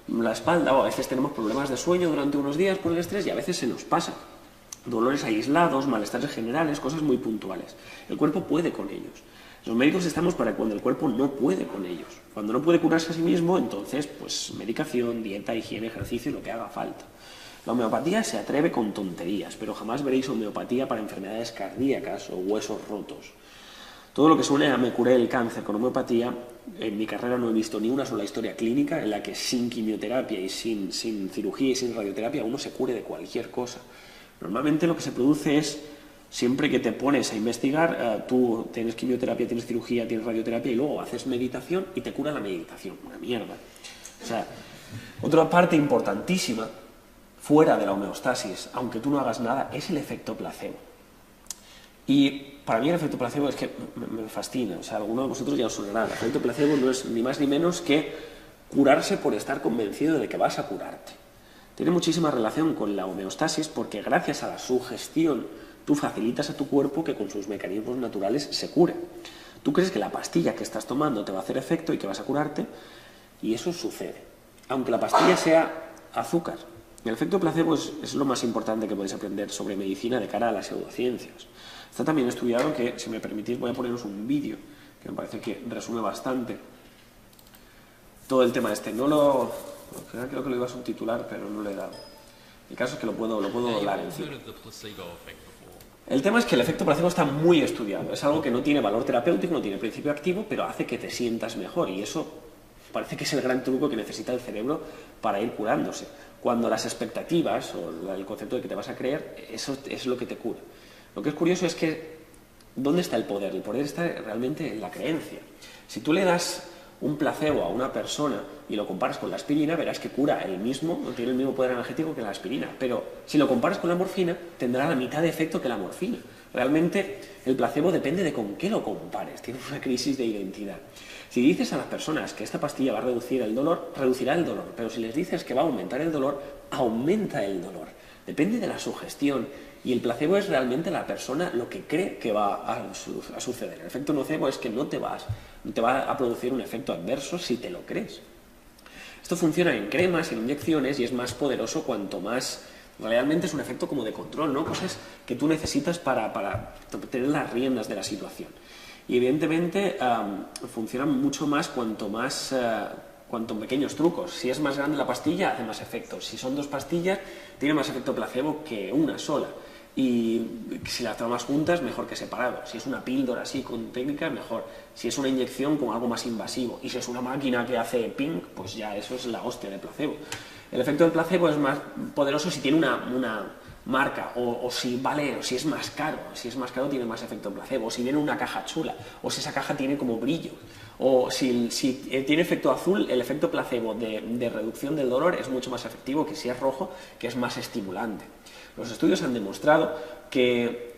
Speaker 2: la espalda o a veces tenemos problemas de sueño durante unos días por el estrés y a veces se nos pasa. Dolores aislados, malestares generales, cosas muy puntuales. El cuerpo puede con ellos. Los médicos estamos para cuando el cuerpo no puede con ellos. Cuando no puede curarse a sí mismo, entonces, pues medicación, dieta, higiene, ejercicio y lo que haga falta. La homeopatía se atreve con tonterías, pero jamás veréis homeopatía para enfermedades cardíacas o huesos rotos. Todo lo que suene a me curé el cáncer con homeopatía, en mi carrera no he visto ni una sola historia clínica en la que sin quimioterapia y sin cirugía y sin radioterapia uno se cure de cualquier cosa. Normalmente lo que se produce es, siempre que te pones a investigar, tú tienes quimioterapia, tienes cirugía, tienes radioterapia y luego haces meditación y te cura la meditación. Una mierda. O sea, otra parte importantísima, fuera de la homeostasis, aunque tú no hagas nada, es el efecto placebo. Y para mí el efecto placebo es que me fascina. O sea, alguno de vosotros ya os sonará. El efecto placebo no es ni más ni menos que curarse por estar convencido de que vas a curarte. Tiene muchísima relación con la homeostasis porque gracias a la sugestión tú facilitas a tu cuerpo que con sus mecanismos naturales se cure. Tú crees que la pastilla que estás tomando te va a hacer efecto y que vas a curarte, y eso sucede. Aunque la pastilla sea azúcar. El efecto placebo es lo más importante que podéis aprender sobre medicina de cara a las pseudociencias. Está también estudiado que, si me permitís, voy a poneros un vídeo que me parece que resume bastante todo el tema este. Creo que lo iba a subtitular, pero no lo he dado. El caso es que lo puedo hablar encima. El tema es que el efecto placebo está muy estudiado. Es algo que no tiene valor terapéutico, no tiene principio activo, pero hace que te sientas mejor. Y eso parece que es el gran truco que necesita el cerebro para ir curándose. Cuando las expectativas o el concepto de que te vas a creer, eso es lo que te cura. Lo que es curioso es que, ¿dónde está el poder? El poder está realmente en la creencia. Si tú le das un placebo a una persona y lo comparas con la aspirina, verás que cura tiene el mismo poder energético que la aspirina, pero si lo comparas con la morfina, tendrá la mitad de efecto que la morfina. Realmente el placebo depende de con qué lo compares, tiene una crisis de identidad. Si dices a las personas que esta pastilla va a reducir el dolor, reducirá el dolor, pero si les dices que va a aumentar el dolor, aumenta el dolor. Depende de la sugestión. Y el placebo es realmente la persona lo que cree que va a suceder. El efecto nocebo es que no te va a producir un efecto adverso si te lo crees. Esto funciona en cremas, en inyecciones y es más poderoso cuanto más... Realmente es un efecto como de control, ¿no? Cosas que tú necesitas para tener las riendas de la situación. Y evidentemente funcionan mucho más cuanto pequeños trucos. Si es más grande la pastilla, hace más efecto. Si son 2 pastillas, tiene más efecto placebo que una sola. Y si las tomas juntas, mejor que separado. Si es una píldora así con técnica, mejor. Si es una inyección con algo más invasivo. Y si es una máquina que hace ping, pues ya eso es la hostia de placebo. El efecto del placebo es más poderoso si tiene una marca, o si vale, o si es más caro tiene más efecto placebo, o si viene una caja chula, o si esa caja tiene como brillo, o si tiene efecto azul, el efecto placebo de reducción del dolor es mucho más efectivo que si es rojo, que es más estimulante. Los estudios han demostrado que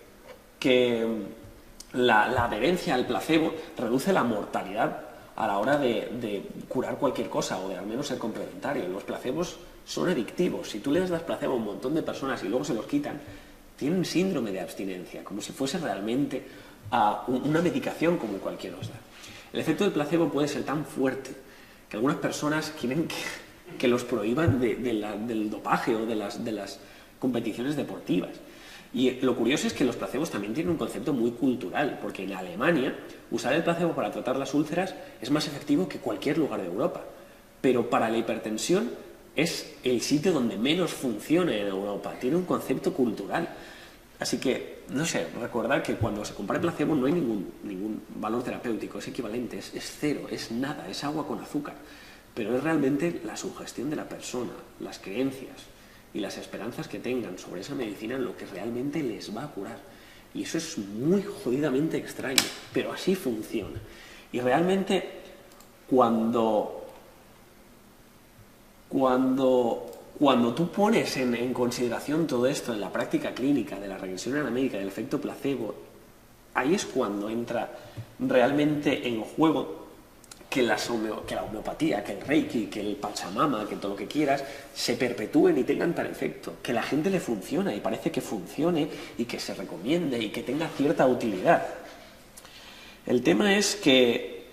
Speaker 2: la adherencia al placebo reduce la mortalidad a la hora de curar cualquier cosa, o de al menos ser complementario. Los placebos son adictivos. Si tú les das placebo a un montón de personas y luego se los quitan, tienen síndrome de abstinencia, como si fuese realmente una medicación como cualquier otra. El efecto del placebo puede ser tan fuerte que algunas personas quieren que los prohíban del dopaje o de las competiciones deportivas. Y lo curioso es que los placebos también tienen un concepto muy cultural, porque en Alemania usar el placebo para tratar las úlceras es más efectivo que cualquier lugar de Europa. Pero para la hipertensión es el sitio donde menos funciona en Europa. Tiene un concepto cultural. Así que, no sé, recordar que cuando se compara el placebo no hay ningún valor terapéutico, es equivalente, es cero, es nada, es agua con azúcar. Pero es realmente la sugestión de la persona, las creencias y las esperanzas que tengan sobre esa medicina lo que realmente les va a curar. Y eso es muy jodidamente extraño, pero así funciona. Y realmente cuando tú pones en consideración todo esto en la práctica clínica de la regresión anamédica, del efecto placebo, ahí es cuando entra realmente en juego que la homeopatía, que el reiki, que el pachamama, que todo lo que quieras, se perpetúen y tengan tal efecto, que la gente le funciona y parece que funcione y que se recomiende y que tenga cierta utilidad. El tema es que,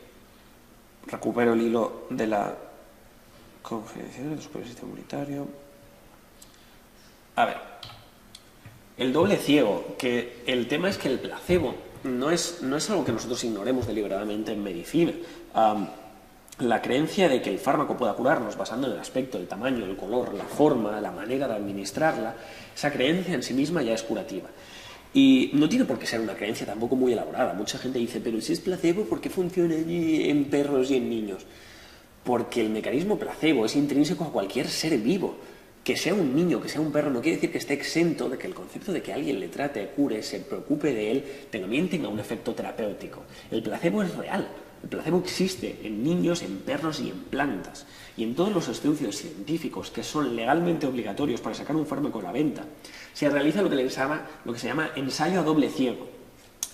Speaker 2: recupero el hilo de la conferencia del supersistema inmunitario. A ver, el doble ciego, que el tema es que el placebo no es algo que nosotros ignoremos deliberadamente en medicina. La creencia de que el fármaco pueda curarnos basando en el aspecto, el tamaño, el color, la forma, la manera de administrarla, esa creencia en sí misma ya es curativa. Y no tiene por qué ser una creencia tampoco muy elaborada. Mucha gente dice, pero si es placebo, ¿por qué funciona en perros y en niños? Porque el mecanismo placebo es intrínseco a cualquier ser vivo. Que sea un niño, que sea un perro, no quiere decir que esté exento de que el concepto de que alguien le trate, cure, se preocupe de él, también tenga un efecto terapéutico. El placebo es real. El placebo existe en niños, en perros y en plantas. Y en todos los estudios científicos que son legalmente obligatorios para sacar un fármaco a la venta, se realiza lo que se llama ensayo a doble ciego.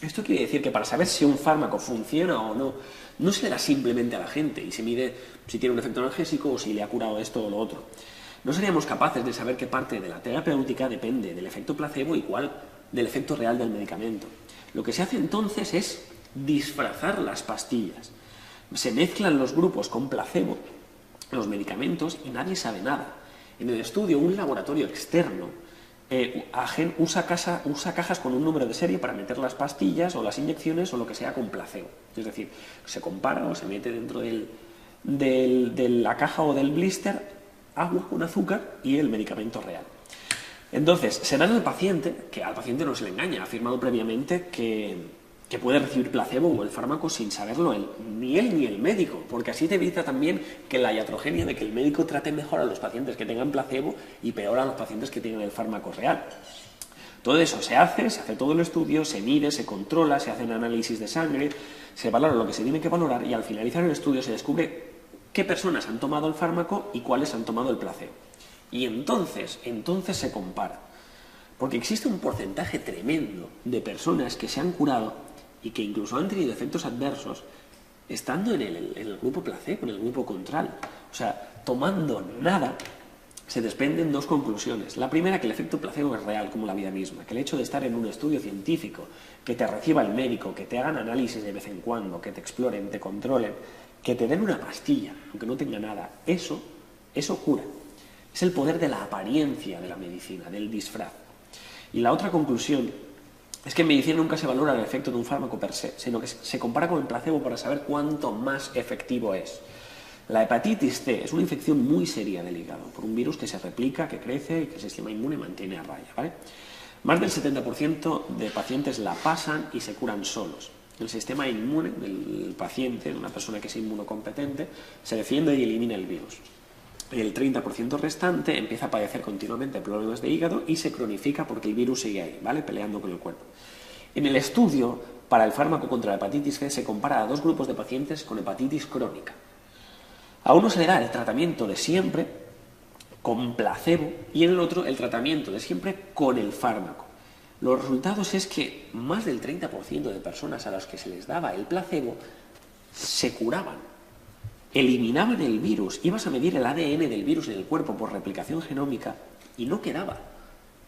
Speaker 2: Esto quiere decir que para saber si un fármaco funciona o no, no se le da simplemente a la gente y se mide si tiene un efecto analgésico o si le ha curado esto o lo otro. No seríamos capaces de saber qué parte de la terapéutica depende del efecto placebo y cuál del efecto real del medicamento. Lo que se hace entonces es disfrazar las pastillas. Se mezclan los grupos con placebo, los medicamentos, y nadie sabe nada. En el estudio, un laboratorio externo usa cajas con un número de serie para meter las pastillas o las inyecciones o lo que sea con placebo. Es decir, se compara o se mete dentro de la caja o del blister agua con azúcar y el medicamento real. Entonces, se dan al paciente, que al paciente no se le engaña, ha afirmado previamente que puede recibir placebo o el fármaco sin saberlo ni él ni el médico, porque así te evita también que la iatrogenia de que el médico trate mejor a los pacientes que tengan placebo y peor a los pacientes que tienen el fármaco real. Todo eso se hace todo el estudio, se mide, se controla, se hacen análisis de sangre, se valora lo que se tiene que valorar y al finalizar el estudio se descubre qué personas han tomado el fármaco y cuáles han tomado el placebo. Y entonces se compara. Porque existe un porcentaje tremendo de personas que se han curado y que incluso han tenido efectos adversos estando en el grupo placebo, en el grupo control. O sea, tomando nada, se desprenden dos conclusiones. La primera, que el efecto placebo es real, como la vida misma. Que el hecho de estar en un estudio científico, que te reciba el médico, que te hagan análisis de vez en cuando, que te exploren, te controlen, que te den una pastilla, aunque no tenga nada, eso cura. Es el poder de la apariencia de la medicina, del disfraz. Y la otra conclusión es que en medicina nunca se valora el efecto de un fármaco per se, sino que se compara con el placebo para saber cuánto más efectivo es. La hepatitis C es una infección muy seria del hígado, por un virus que se replica, que crece y que el sistema inmune mantiene a raya, ¿vale? Más del 70% de pacientes la pasan y se curan solos. El sistema inmune del paciente, de una persona que es inmunocompetente, se defiende y elimina el virus. El 30% restante empieza a padecer continuamente problemas de hígado y se cronifica porque el virus sigue ahí, ¿vale? Peleando con el cuerpo. En el estudio, para el fármaco contra la hepatitis C, se compara a 2 grupos de pacientes con hepatitis crónica. A uno se le da el tratamiento de siempre con placebo y en el otro el tratamiento de siempre con el fármaco. Los resultados es que más del 30% de personas a las que se les daba el placebo se curaban, eliminaban el virus. Ibas a medir el ADN del virus en el cuerpo por replicación genómica y no quedaba.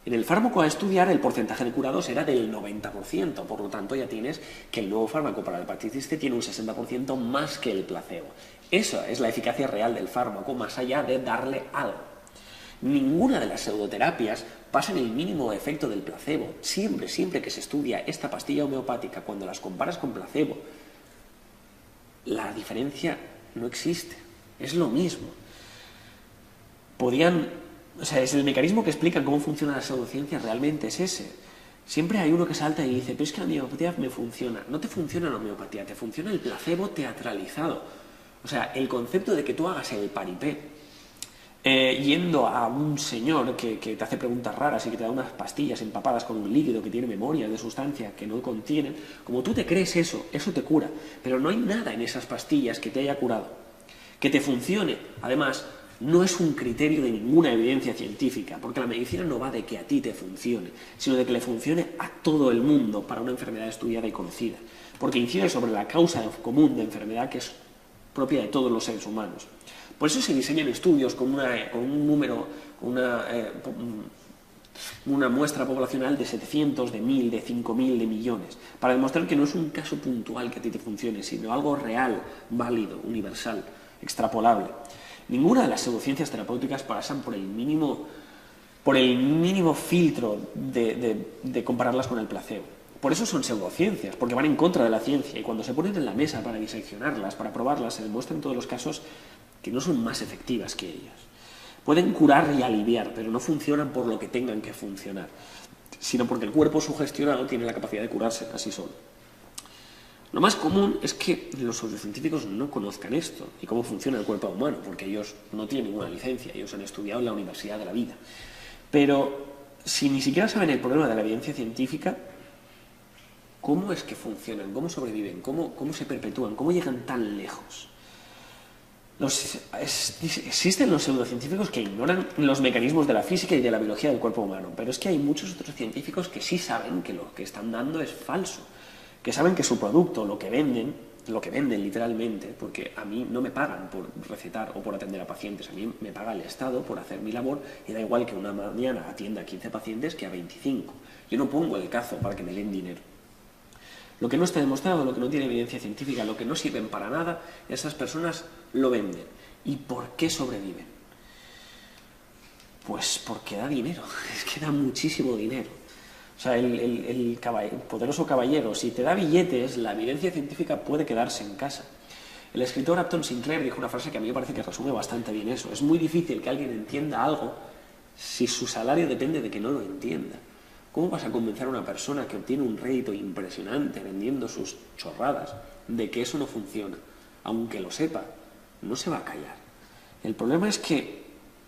Speaker 2: En el fármaco a estudiar el porcentaje de curados era del 90%, por lo tanto ya tienes que el nuevo fármaco para la hepatitis C tiene un 60% más que el placebo. Esa es la eficacia real del fármaco, más allá de darle algo. Ninguna de las pseudoterapias pasa en el mínimo efecto del placebo. Siempre que se estudia esta pastilla homeopática, cuando las comparas con placebo, la diferencia no existe. Es lo mismo. Es el mecanismo que explica cómo funciona la pseudociencia, realmente es ese. Siempre hay uno que salta y dice, pero es que la homeopatía me funciona. No te funciona la homeopatía, te funciona el placebo teatralizado. O sea, el concepto de que tú hagas el paripé yendo a un señor que te hace preguntas raras y que te da unas pastillas empapadas con un líquido que tiene memoria de sustancia que no contienen, como tú te crees eso te cura. Pero no hay nada en esas pastillas que te haya curado, que te funcione. Además, no es un criterio de ninguna evidencia científica, porque la medicina no va de que a ti te funcione, sino de que le funcione a todo el mundo para una enfermedad estudiada y conocida, porque incide sobre la causa común de enfermedad que es propia de todos los seres humanos. Por eso se diseñan estudios con un número, una muestra poblacional de 700, de 1000, de 5000, de millones, para demostrar que no es un caso puntual que a ti te funcione, sino algo real, válido, universal, extrapolable. Ninguna de las pseudociencias terapéuticas pasan por el mínimo filtro de compararlas con el placebo. Por eso son pseudociencias, porque van en contra de la ciencia, y cuando se ponen en la mesa para diseccionarlas, para probarlas, se demuestra en todos los casos que no son más efectivas que ellas. Pueden curar y aliviar, pero no funcionan por lo que tengan que funcionar, sino porque el cuerpo sugestionado tiene la capacidad de curarse así solo. Lo más común es que los pseudocientíficos no conozcan esto y cómo funciona el cuerpo humano, porque ellos no tienen ninguna licencia, ellos han estudiado en la Universidad de la Vida. Pero si ni siquiera saben el problema de la evidencia científica, ¿cómo es que funcionan? ¿Cómo sobreviven? ¿Cómo se perpetúan? ¿Cómo llegan tan lejos? Existen los pseudocientíficos que ignoran los mecanismos de la física y de la biología del cuerpo humano, pero es que hay muchos otros científicos que sí saben que lo que están dando es falso, que saben que su producto, lo que venden literalmente, porque a mí no me pagan por recetar o por atender a pacientes, a mí me paga el Estado por hacer mi labor y da igual que una mañana atienda a 15 pacientes que a 25. Yo no pongo el cazo para que me den dinero. Lo que no está demostrado, lo que no tiene evidencia científica, lo que no sirven para nada, esas personas lo venden. ¿Y por qué sobreviven? Pues porque da dinero, es que da muchísimo dinero. O sea, el poderoso caballero, si te da billetes, la evidencia científica puede quedarse en casa. El escritor Upton Sinclair dijo una frase que a mí me parece que resume bastante bien eso. Es muy difícil que alguien entienda algo si su salario depende de que no lo entienda. ¿Cómo vas a convencer a una persona que obtiene un rédito impresionante vendiendo sus chorradas de que eso no funciona? Aunque lo sepa, no se va a callar. El problema es que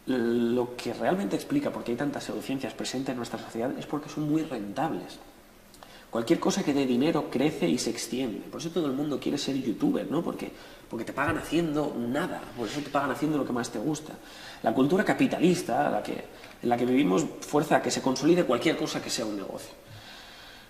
Speaker 2: lo que realmente explica por qué hay tantas pseudociencias presentes en nuestra sociedad es porque son muy rentables. Cualquier cosa que dé dinero crece y se extiende. Por eso todo el mundo quiere ser youtuber, ¿no? Porque te pagan haciendo nada, por eso te pagan haciendo lo que más te gusta. La cultura capitalista, en la que vivimos, fuerza a que se consolide cualquier cosa que sea un negocio.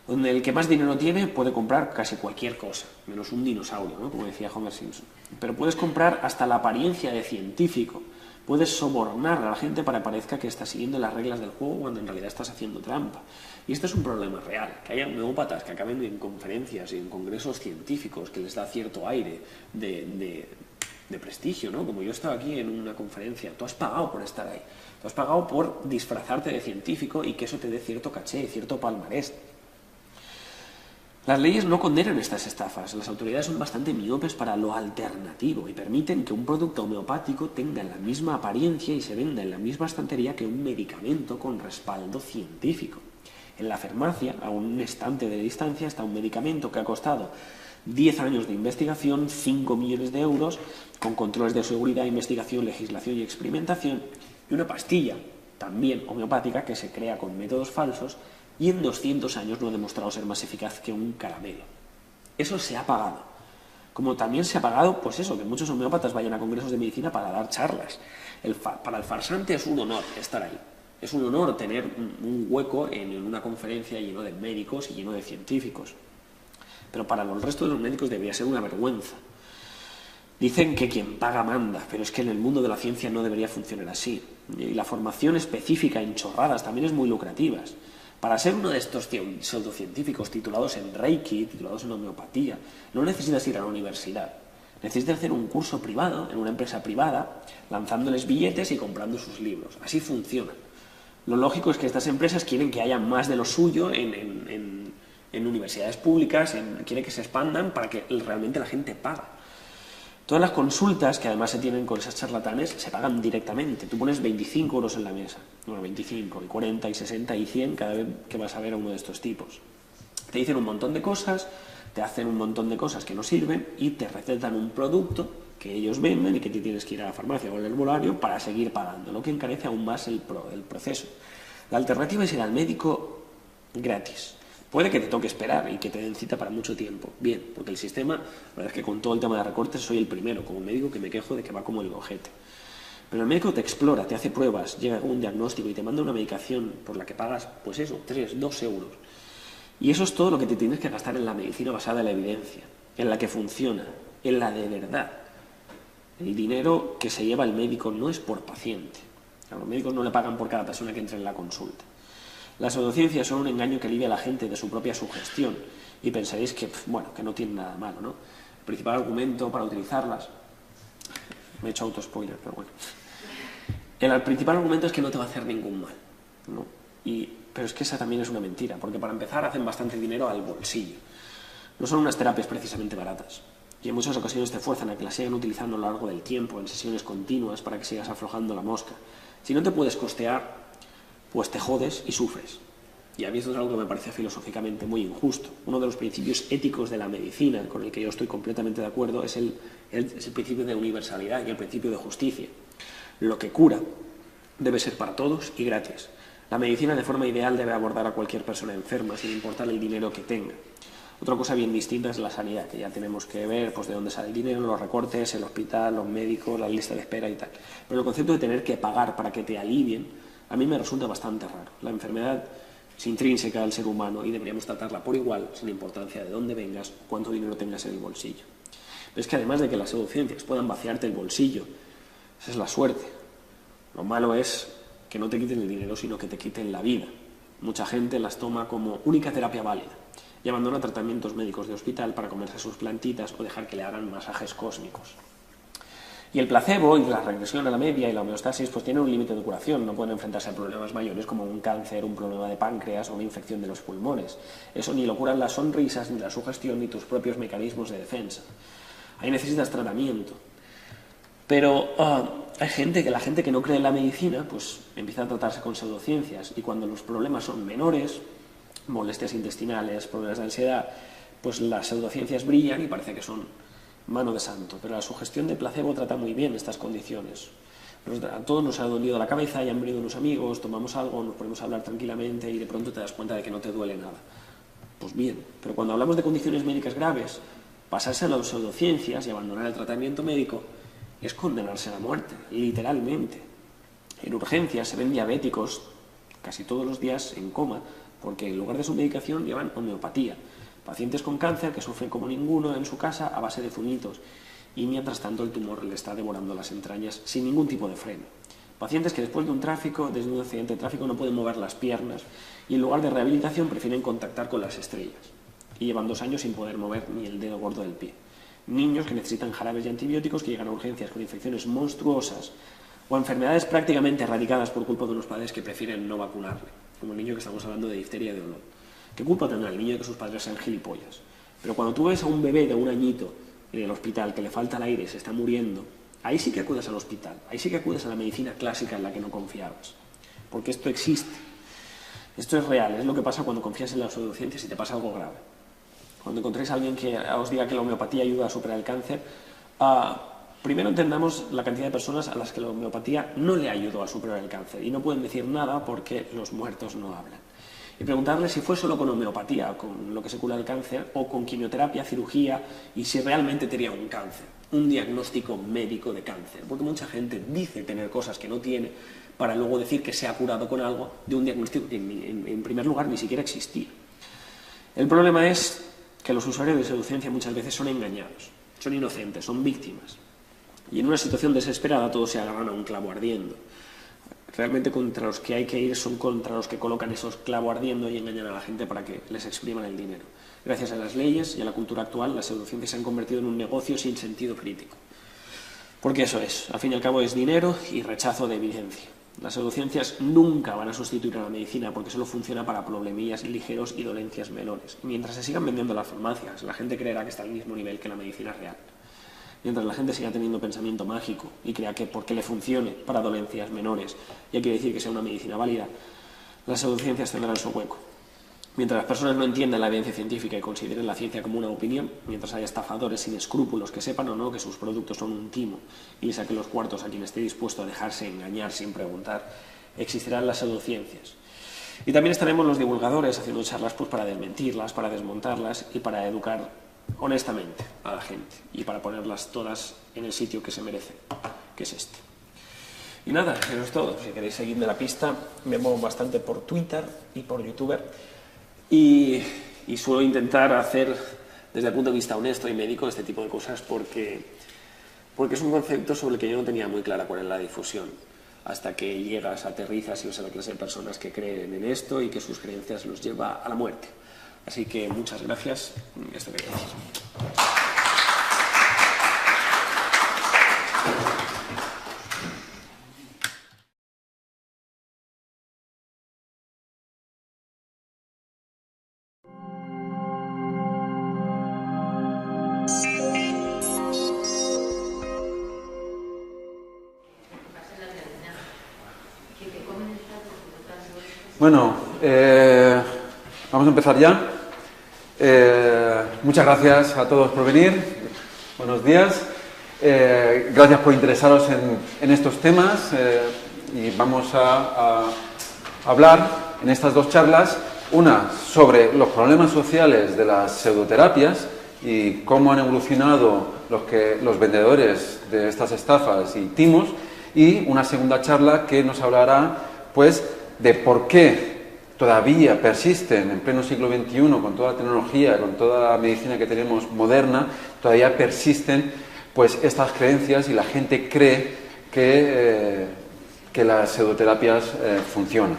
Speaker 2: Donde el que más dinero tiene puede comprar casi cualquier cosa, menos un dinosaurio, ¿no? Como decía Homer Simpson. Pero puedes comprar hasta la apariencia de científico. Puedes sobornar a la gente para que parezca que estás siguiendo las reglas del juego cuando en realidad estás haciendo trampa. Y esto es un problema real, que haya homeópatas que acaben en conferencias y en congresos científicos que les da cierto aire de prestigio, ¿no? Como yo estaba aquí en una conferencia, tú has pagado por estar ahí, tú has pagado por disfrazarte de científico y que eso te dé cierto caché, cierto palmarés. Las leyes no condenan estas estafas, las autoridades son bastante miopes para lo alternativo y permiten que un producto homeopático tenga la misma apariencia y se venda en la misma estantería que un medicamento con respaldo científico. En la farmacia, a un estante de distancia, está un medicamento que ha costado 10 años de investigación, 5 millones de euros, con controles de seguridad, investigación, legislación y experimentación, y una pastilla, también homeopática, que se crea con métodos falsos y en 200 años no ha demostrado ser más eficaz que un caramelo. Eso se ha pagado. Como también se ha pagado, pues eso, que muchos homeópatas vayan a congresos de medicina para dar charlas. Para el farsante es un honor estar ahí. Es un honor tener un hueco en una conferencia lleno de médicos y lleno de científicos. Pero para el resto de los médicos debería ser una vergüenza. Dicen que quien paga manda, pero es que en el mundo de la ciencia no debería funcionar así. Y la formación específica en chorradas también es muy lucrativa. Para ser uno de estos pseudocientíficos titulados en Reiki, titulados en homeopatía, no necesitas ir a la universidad. Necesitas hacer un curso privado en una empresa privada, lanzándoles billetes y comprando sus libros. Así funciona. Lo lógico es que estas empresas quieren que haya más de lo suyo en universidades públicas, quieren que se expandan para que realmente la gente pague. Todas las consultas que además se tienen con esas charlatanes se pagan directamente. Tú pones 25 euros en la mesa. Bueno, 25, y 40, y 60, y 100 cada vez que vas a ver a uno de estos tipos. Te dicen un montón de cosas, te hacen un montón de cosas que no sirven y te recetan un producto que ellos venden y que te tienes que ir a la farmacia o al herbolario para seguir pagando, lo que encarece aún más el proceso. La alternativa es ir al médico gratis. Puede que te toque esperar y que te den cita para mucho tiempo. Bien, porque el sistema, la verdad es que con todo el tema de recortes soy el primero, como médico, que me quejo de que va como el ojete. Pero el médico te explora, te hace pruebas, llega con un diagnóstico y te manda una medicación por la que pagas, pues eso, 3, 2 euros. Y eso es todo lo que te tienes que gastar en la medicina basada en la evidencia, en la que funciona, en la de verdad. El dinero que se lleva el médico no es por paciente. A los médicos no le pagan por cada persona que entre en la consulta. Las pseudociencias son un engaño que alivia a la gente de su propia sugestión y pensaréis que, bueno, que no tienen nada malo, ¿no? El principal argumento para utilizarlas, me he hecho autospoiler, pero bueno. El principal argumento es que no te va a hacer ningún mal, ¿no? Pero es que esa también es una mentira, porque para empezar hacen bastante dinero al bolsillo. No son unas terapias precisamente baratas y en muchas ocasiones te fuerzan a que las sigan utilizando a lo largo del tiempo, en sesiones continuas, para que sigas aflojando la mosca. Si no te puedes costear, pues te jodes y sufres. Y a mí esto es algo que me parece filosóficamente muy injusto. Uno de los principios éticos de la medicina, con el que yo estoy completamente de acuerdo, es el principio de universalidad y el principio de justicia. Lo que cura debe ser para todos y gratis. La medicina de forma ideal debe abordar a cualquier persona enferma, sin importar el dinero que tenga. Otra cosa bien distinta es la sanidad, que ya tenemos que ver pues, de dónde sale el dinero, los recortes, el hospital, los médicos, la lista de espera y tal. Pero el concepto de tener que pagar para que te alivien, a mí me resulta bastante raro. La enfermedad es intrínseca al ser humano y deberíamos tratarla por igual, sin importancia de dónde vengas o cuánto dinero tengas en el bolsillo. Pero es que además de que las pseudociencias puedan vaciarte el bolsillo, esa es la suerte. Lo malo es que no te quiten el dinero, sino que te quiten la vida. Mucha gente las toma como única terapia válida y abandona tratamientos médicos de hospital para comerse sus plantitas o dejar que le hagan masajes cósmicos. Y el placebo y la regresión a la media y la homeostasis pues tienen un límite de curación, no pueden enfrentarse a problemas mayores como un cáncer, un problema de páncreas o una infección de los pulmones. Eso ni lo curan las sonrisas, ni la sugestión, ni tus propios mecanismos de defensa. Ahí necesitas tratamiento. Pero hay la gente que no cree en la medicina, pues empieza a tratarse con pseudociencias y cuando los problemas son menores, molestias intestinales, problemas de ansiedad, pues las pseudociencias brillan y parece que son mano de santo, pero la sugestión de placebo trata muy bien estas condiciones. A todos nos ha dolido la cabeza y han venido unos amigos, tomamos algo, nos ponemos a hablar tranquilamente y de pronto te das cuenta de que no te duele nada. Pues bien, pero cuando hablamos de condiciones médicas graves, pasarse a las pseudociencias y abandonar el tratamiento médico es condenarse a la muerte, literalmente. En urgencias se ven diabéticos casi todos los días en coma porque en lugar de su medicación llevan homeopatía. Pacientes con cáncer que sufren como ninguno en su casa a base de zumitos y mientras tanto el tumor le está devorando las entrañas sin ningún tipo de freno. Pacientes que después de un accidente de tráfico no pueden mover las piernas y en lugar de rehabilitación prefieren contactar con las estrellas y llevan 2 años sin poder mover ni el dedo gordo del pie. Niños que necesitan jarabes y antibióticos que llegan a urgencias con infecciones monstruosas o enfermedades prácticamente erradicadas por culpa de unos padres que prefieren no vacunarle, como el niño que estamos hablando de difteria de olor. ¿Qué culpa tendrá el niño de que sus padres sean gilipollas? Pero cuando tú ves a un bebé de 1 añito en el hospital que le falta el aire y se está muriendo, ahí sí que acudes al hospital, ahí sí que acudes a la medicina clásica en la que no confiabas. Porque esto existe, esto es real, es lo que pasa cuando confías en las pseudociencias y te pasa algo grave. cuando encontréis a alguien que os diga que la homeopatía ayuda a superar el cáncer, primero entendamos la cantidad de personas a las que la homeopatía no le ayudó a superar el cáncer y no pueden decir nada porque los muertos no hablan. Y preguntarles si fue solo con homeopatía, con lo que se cura el cáncer, o con quimioterapia, cirugía, y si realmente tenía un cáncer, un diagnóstico médico de cáncer. Porque mucha gente dice tener cosas que no tiene para luego decir que se ha curado con algo de un diagnóstico que en primer lugar ni siquiera existía. El problema es que los usuarios de pseudociencia muchas veces son engañados, son inocentes, son víctimas. Y en una situación desesperada todos se agarran a un clavo ardiendo. Realmente contra los que hay que ir son contra los que colocan esos clavos ardiendo y engañan a la gente para que les expriman el dinero. Gracias a las leyes y a la cultura actual, las pseudociencias se han convertido en un negocio sin sentido crítico. Porque eso es, al fin y al cabo es dinero y rechazo de evidencia. Las pseudociencias nunca van a sustituir a la medicina porque solo funciona para problemillas ligeros y dolencias menores. Mientras se sigan vendiendo las farmacias, la gente creerá que está al mismo nivel que la medicina real. Mientras la gente siga teniendo pensamiento mágico y crea que porque le funcione para dolencias menores ya quiere decir que sea una medicina válida, las pseudociencias tendrán su hueco. Mientras las personas no entiendan la evidencia científica y consideren la ciencia como una opinión, mientras haya estafadores sin escrúpulos que sepan o no que sus productos son un timo y le saquen los cuartos a quien esté dispuesto a dejarse engañar sin preguntar, existirán las pseudociencias. Y también estaremos los divulgadores haciendo charlas pues, para desmentirlas, para desmontarlas y para educar honestamente a la gente y para ponerlas todas en el sitio que se merecen, que es este. Y nada, eso es todo. Si queréis seguirme la pista, me muevo bastante por Twitter y por YouTube y suelo intentar hacer desde el punto de vista honesto y médico este tipo de cosas porque es un concepto sobre el que yo no tenía muy clara cuál es la difusión hasta que llegas, aterrizas y ves a la clase de personas que creen en esto y que sus creencias los lleva a la muerte. Así que muchas gracias. Esto quería decir.
Speaker 1: Bueno, vamos a empezar ya. Muchas gracias a todos por venir. Buenos días. Gracias por interesaros en estos temas y vamos a hablar en estas dos charlas, una sobre los problemas sociales de las pseudoterapias y cómo han evolucionado los vendedores de estas estafas y timos, y una segunda charla que nos hablará pues de por qué todavía persisten en pleno siglo XXI, con toda la tecnología, con toda la medicina que tenemos moderna, todavía persisten pues estas creencias y la gente cree que las pseudoterapias funcionan.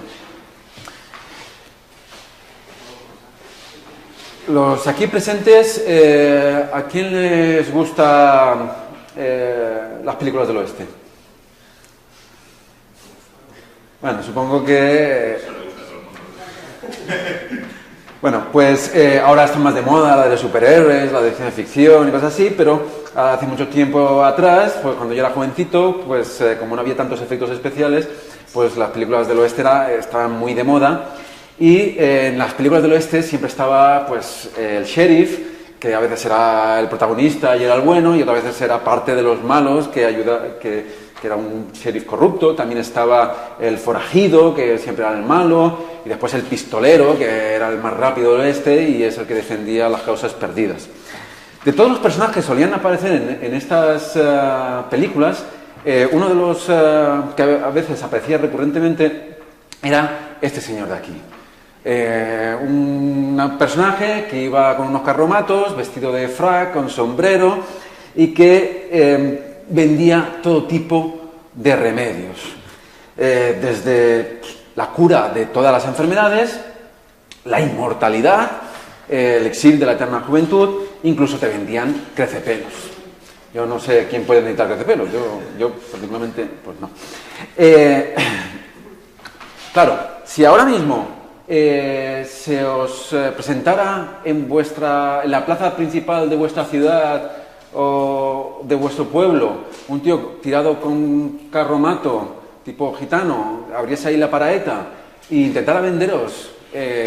Speaker 1: Los aquí presentes, ¿a quién les gustan las películas del oeste? Bueno, supongo que... Bueno, pues ahora están más de moda la de superhéroes, la de ciencia ficción y cosas así, pero hace mucho tiempo atrás, pues cuando yo era jovencito, pues como no había tantos efectos especiales, pues las películas del oeste estaban muy de moda, y en las películas del oeste siempre estaba pues el sheriff, que a veces era el protagonista y era el bueno, y otras veces era parte de los malos que era un sheriff corrupto. También estaba el forajido, que siempre era el malo, y después el pistolero, que era el más rápido del oeste y es el que defendía las causas perdidas. De todos los personajes que solían aparecer en estas películas, uno de los que a veces aparecía recurrentemente era este señor de aquí. Un personaje que iba con unos carromatos, vestido de frac, con sombrero, y que vendía todo tipo de remedios, desde la cura de todas las enfermedades, la inmortalidad, el elixir de la eterna juventud, incluso te vendían crecepelos. Yo no sé quién puede necesitar crecepelos, yo particularmente, pues no. Claro, si ahora mismo se os presentara en la plaza principal de vuestra ciudad o de vuestro pueblo un tío tirado con un carromato tipo gitano, abriese ahí la paraeta e intentara venderos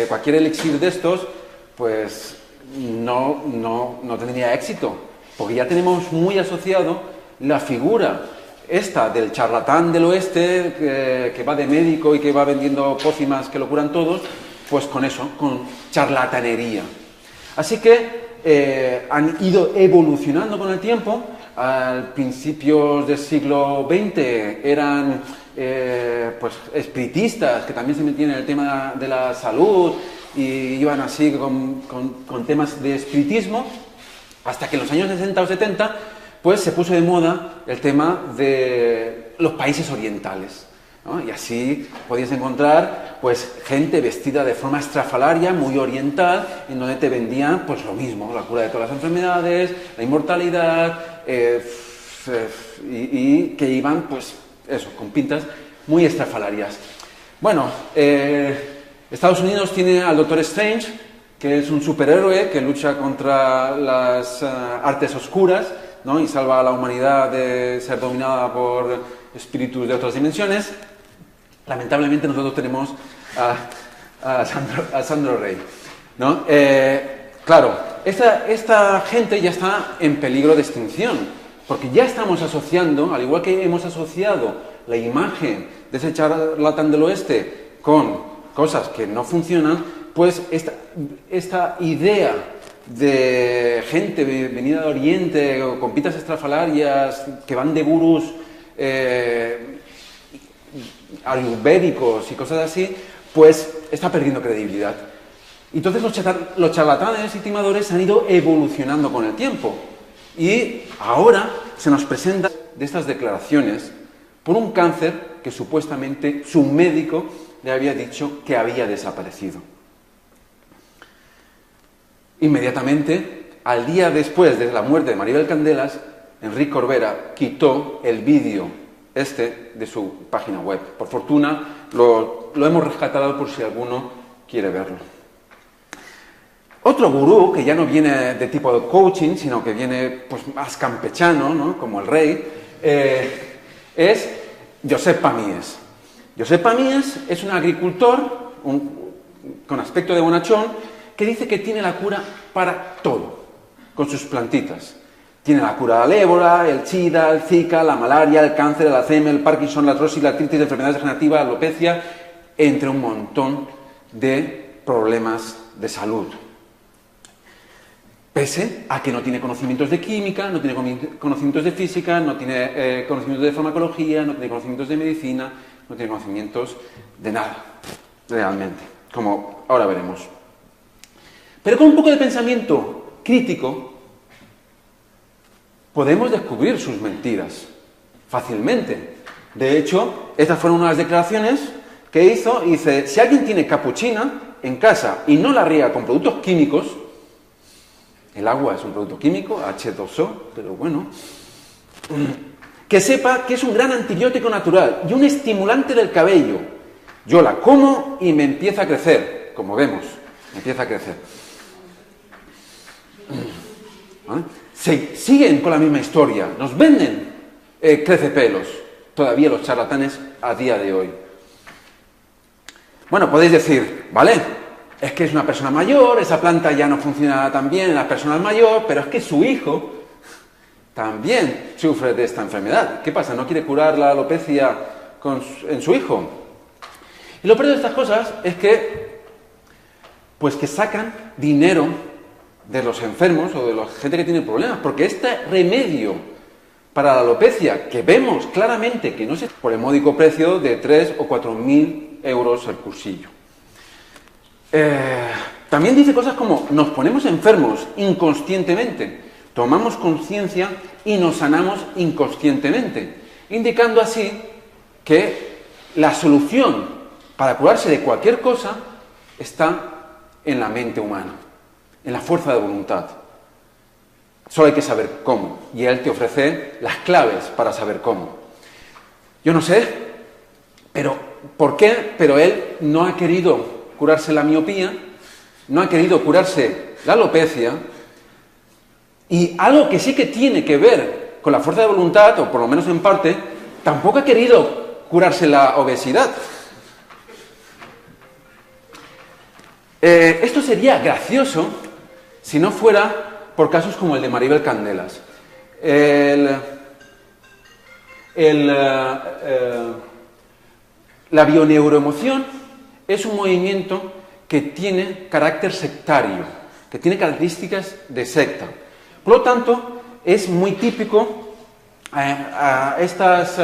Speaker 1: cualquier elixir de estos, pues no tendría éxito, porque ya tenemos muy asociado la figura esta del charlatán del oeste que va de médico y que va vendiendo pócimas que lo curan todos, pues con eso, con charlatanería. Así que han ido evolucionando con el tiempo. Al principios del siglo XX eran pues espiritistas que también se metían en el tema de la salud y iban así con temas de espiritismo, hasta que en los años 60 o 70 pues se puso de moda el tema de los países orientales, ¿no? Y así podías encontrar pues gente vestida de forma estrafalaria, muy oriental, en donde te vendían pues lo mismo, la cura de todas las enfermedades, la inmortalidad, y que iban pues eso, con pintas muy estrafalarias. Bueno, Estados Unidos tiene al Doctor Strange, que es un superhéroe que lucha contra las artes oscuras, ¿no? Y salva a la humanidad de ser dominada por espíritus de otras dimensiones. Lamentablemente nosotros tenemos a Sandro Rey, ¿no? Claro, esta gente ya está en peligro de extinción, porque ya estamos asociando, al igual que hemos asociado la imagen de ese charlatán del oeste con cosas que no funcionan, pues esta idea de gente venida de Oriente o con pintas estrafalarias que van de gurús ayurvédicos y cosas así, pues está perdiendo credibilidad. Entonces los charlatanes y timadores han ido evolucionando con el tiempo y ahora se nos presentan de estas declaraciones por un cáncer que supuestamente su médico le había dicho que había desaparecido. Inmediatamente, al día después de la muerte de Maribel Candelas, Enrique Corbera quitó el vídeo de su página web. Por fortuna lo hemos rescatado por si alguno quiere verlo. Otro gurú, que ya no viene de tipo de coaching, sino que viene pues, más campechano, ¿no? Como el rey, es Josep Pàmies. Josep Pàmies es un agricultor con aspecto de bonachón que dice que tiene la cura para todo, con sus plantitas. Tiene la cura de la ébola, el SIDA, el Zika, la malaria, el cáncer, el Alzheimer, el Parkinson, la artrosis, la artritis, enfermedades degenerativas, la alopecia, entre un montón de problemas de salud. Pese a que no tiene conocimientos de química, no tiene conocimientos de física, no tiene conocimientos de farmacología, no tiene conocimientos de medicina, no tiene conocimientos de nada, realmente, como ahora veremos. Pero con un poco de pensamiento crítico podemos descubrir sus mentiras fácilmente. De hecho, estas fueron unas declaraciones que hizo. Dice, si alguien tiene capuchina en casa y no la riega con productos químicos, el agua es un producto químico, H2O, pero bueno, que sepa que es un gran antibiótico natural y un estimulante del cabello. Yo la como y me empieza a crecer, como vemos, me empieza a crecer. ¿Vale? Siguen con la misma historia, nos venden crecepelos, todavía los charlatanes a día de hoy. Bueno, podéis decir, vale, es que es una persona mayor, esa planta ya no funciona tan bien en las personas mayores, pero es que su hijo también sufre de esta enfermedad. ¿Qué pasa? ¿No quiere curar la alopecia en su hijo? Y lo peor de estas cosas es que, pues que sacan dinero de los enfermos o de la gente que tiene problemas, porque este remedio para la alopecia, que vemos claramente que no es por el módico precio de 3.000 o 4.000 euros el cursillo. También dice cosas como, nos ponemos enfermos inconscientemente, tomamos conciencia y nos sanamos inconscientemente, indicando así que la solución para curarse de cualquier cosa está en la mente humana, en la fuerza de voluntad. Solo hay que saber cómo, y él te ofrece las claves para saber cómo. Yo no sé, pero ¿por qué? Pero él no ha querido curarse la miopía, no ha querido curarse la alopecia, y algo que sí que tiene que ver con la fuerza de voluntad, o por lo menos en parte, tampoco ha querido curarse la obesidad. Esto sería gracioso si no fuera por casos como el de Maribel Candelas. La bioneuroemoción es un movimiento que tiene carácter sectario, que tiene características de secta. Por lo tanto, es muy típico estos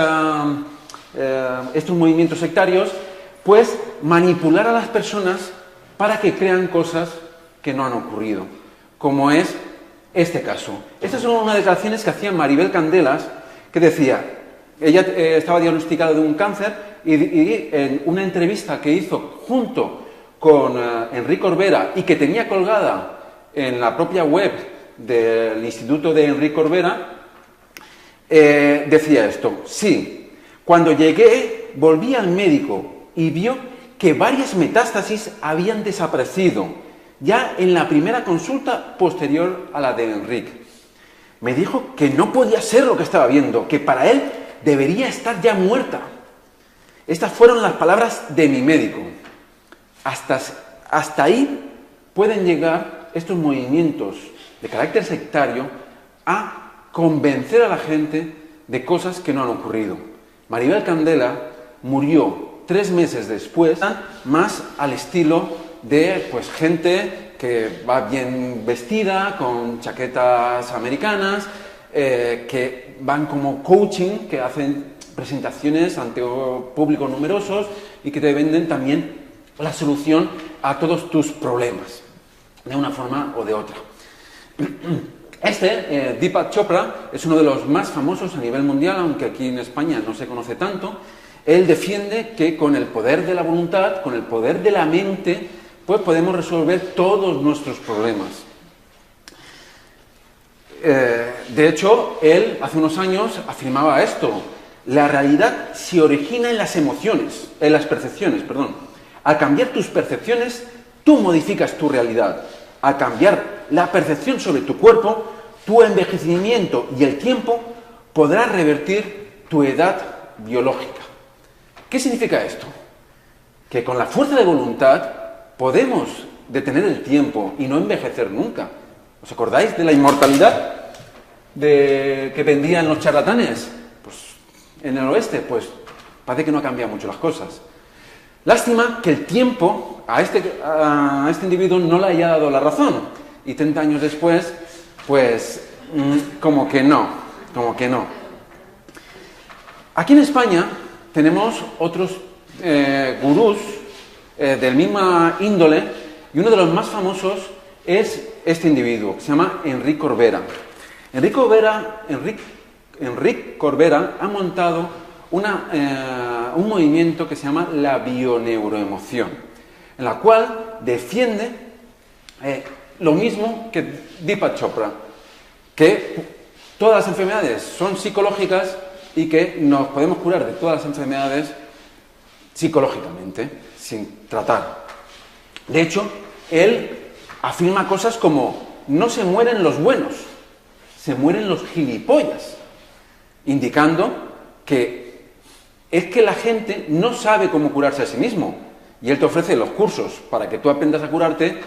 Speaker 1: movimientos sectarios, pues manipular a las personas para que crean cosas que no han ocurrido, como es este caso. Estas son unas declaraciones que hacía Maribel Candelas, que decía, ella estaba diagnosticada de un cáncer y en una entrevista que hizo junto con Enrique Corbera y que tenía colgada en la propia web del Instituto de Enrique Corbera, decía esto: sí, cuando llegué volví al médico y vio que varias metástasis habían desaparecido ya en la primera consulta posterior a la de Enrique. Me dijo que no podía ser lo que estaba viendo, que para él debería estar ya muerta. Estas fueron las palabras de mi médico. Hasta ahí pueden llegar estos movimientos de carácter sectario a convencer a la gente de cosas que no han ocurrido. Maribel Candela murió 3 meses después, más al estilo de pues, gente que va bien vestida, con chaquetas americanas, que van como coaching, que hacen presentaciones ante públicos numerosos y que te venden también la solución a todos tus problemas, de una forma o de otra. Deepak Chopra es uno de los más famosos a nivel mundial, aunque aquí en España no se conoce tanto. Él defiende que con el poder de la voluntad, con el poder de la mente, pues podemos resolver todos nuestros problemas. De hecho, él hace unos años afirmaba esto: la realidad se origina en las percepciones. Al cambiar tus percepciones, tú modificas tu realidad. Al cambiar la percepción sobre tu cuerpo, tu envejecimiento y el tiempo podrás revertir tu edad biológica. ¿Qué significa esto? Que con la fuerza de voluntad podemos detener el tiempo y no envejecer nunca. ¿Os acordáis de la inmortalidad que vendían los charlatanes? Pues en el oeste, pues parece que no cambian mucho las cosas. Lástima que el tiempo a este individuo no le haya dado la razón. Y 30 años después, pues como que no. Aquí en España tenemos otros gurús del misma índole, y uno de los más famosos es este individuo, que se llama Enrique Corbera. Enrique Corbera ha montado un movimiento que se llama la bioneuroemoción, en la cual defiende lo mismo que Deepak Chopra, que todas las enfermedades son psicológicas y que nos podemos curar de todas las enfermedades psicológicamente, sin tratar. De hecho, él afirma cosas como: no se mueren los buenos, se mueren los gilipollas, indicando que es que la gente no sabe cómo curarse a sí mismo, y él te ofrece los cursos para que tú aprendas a curarte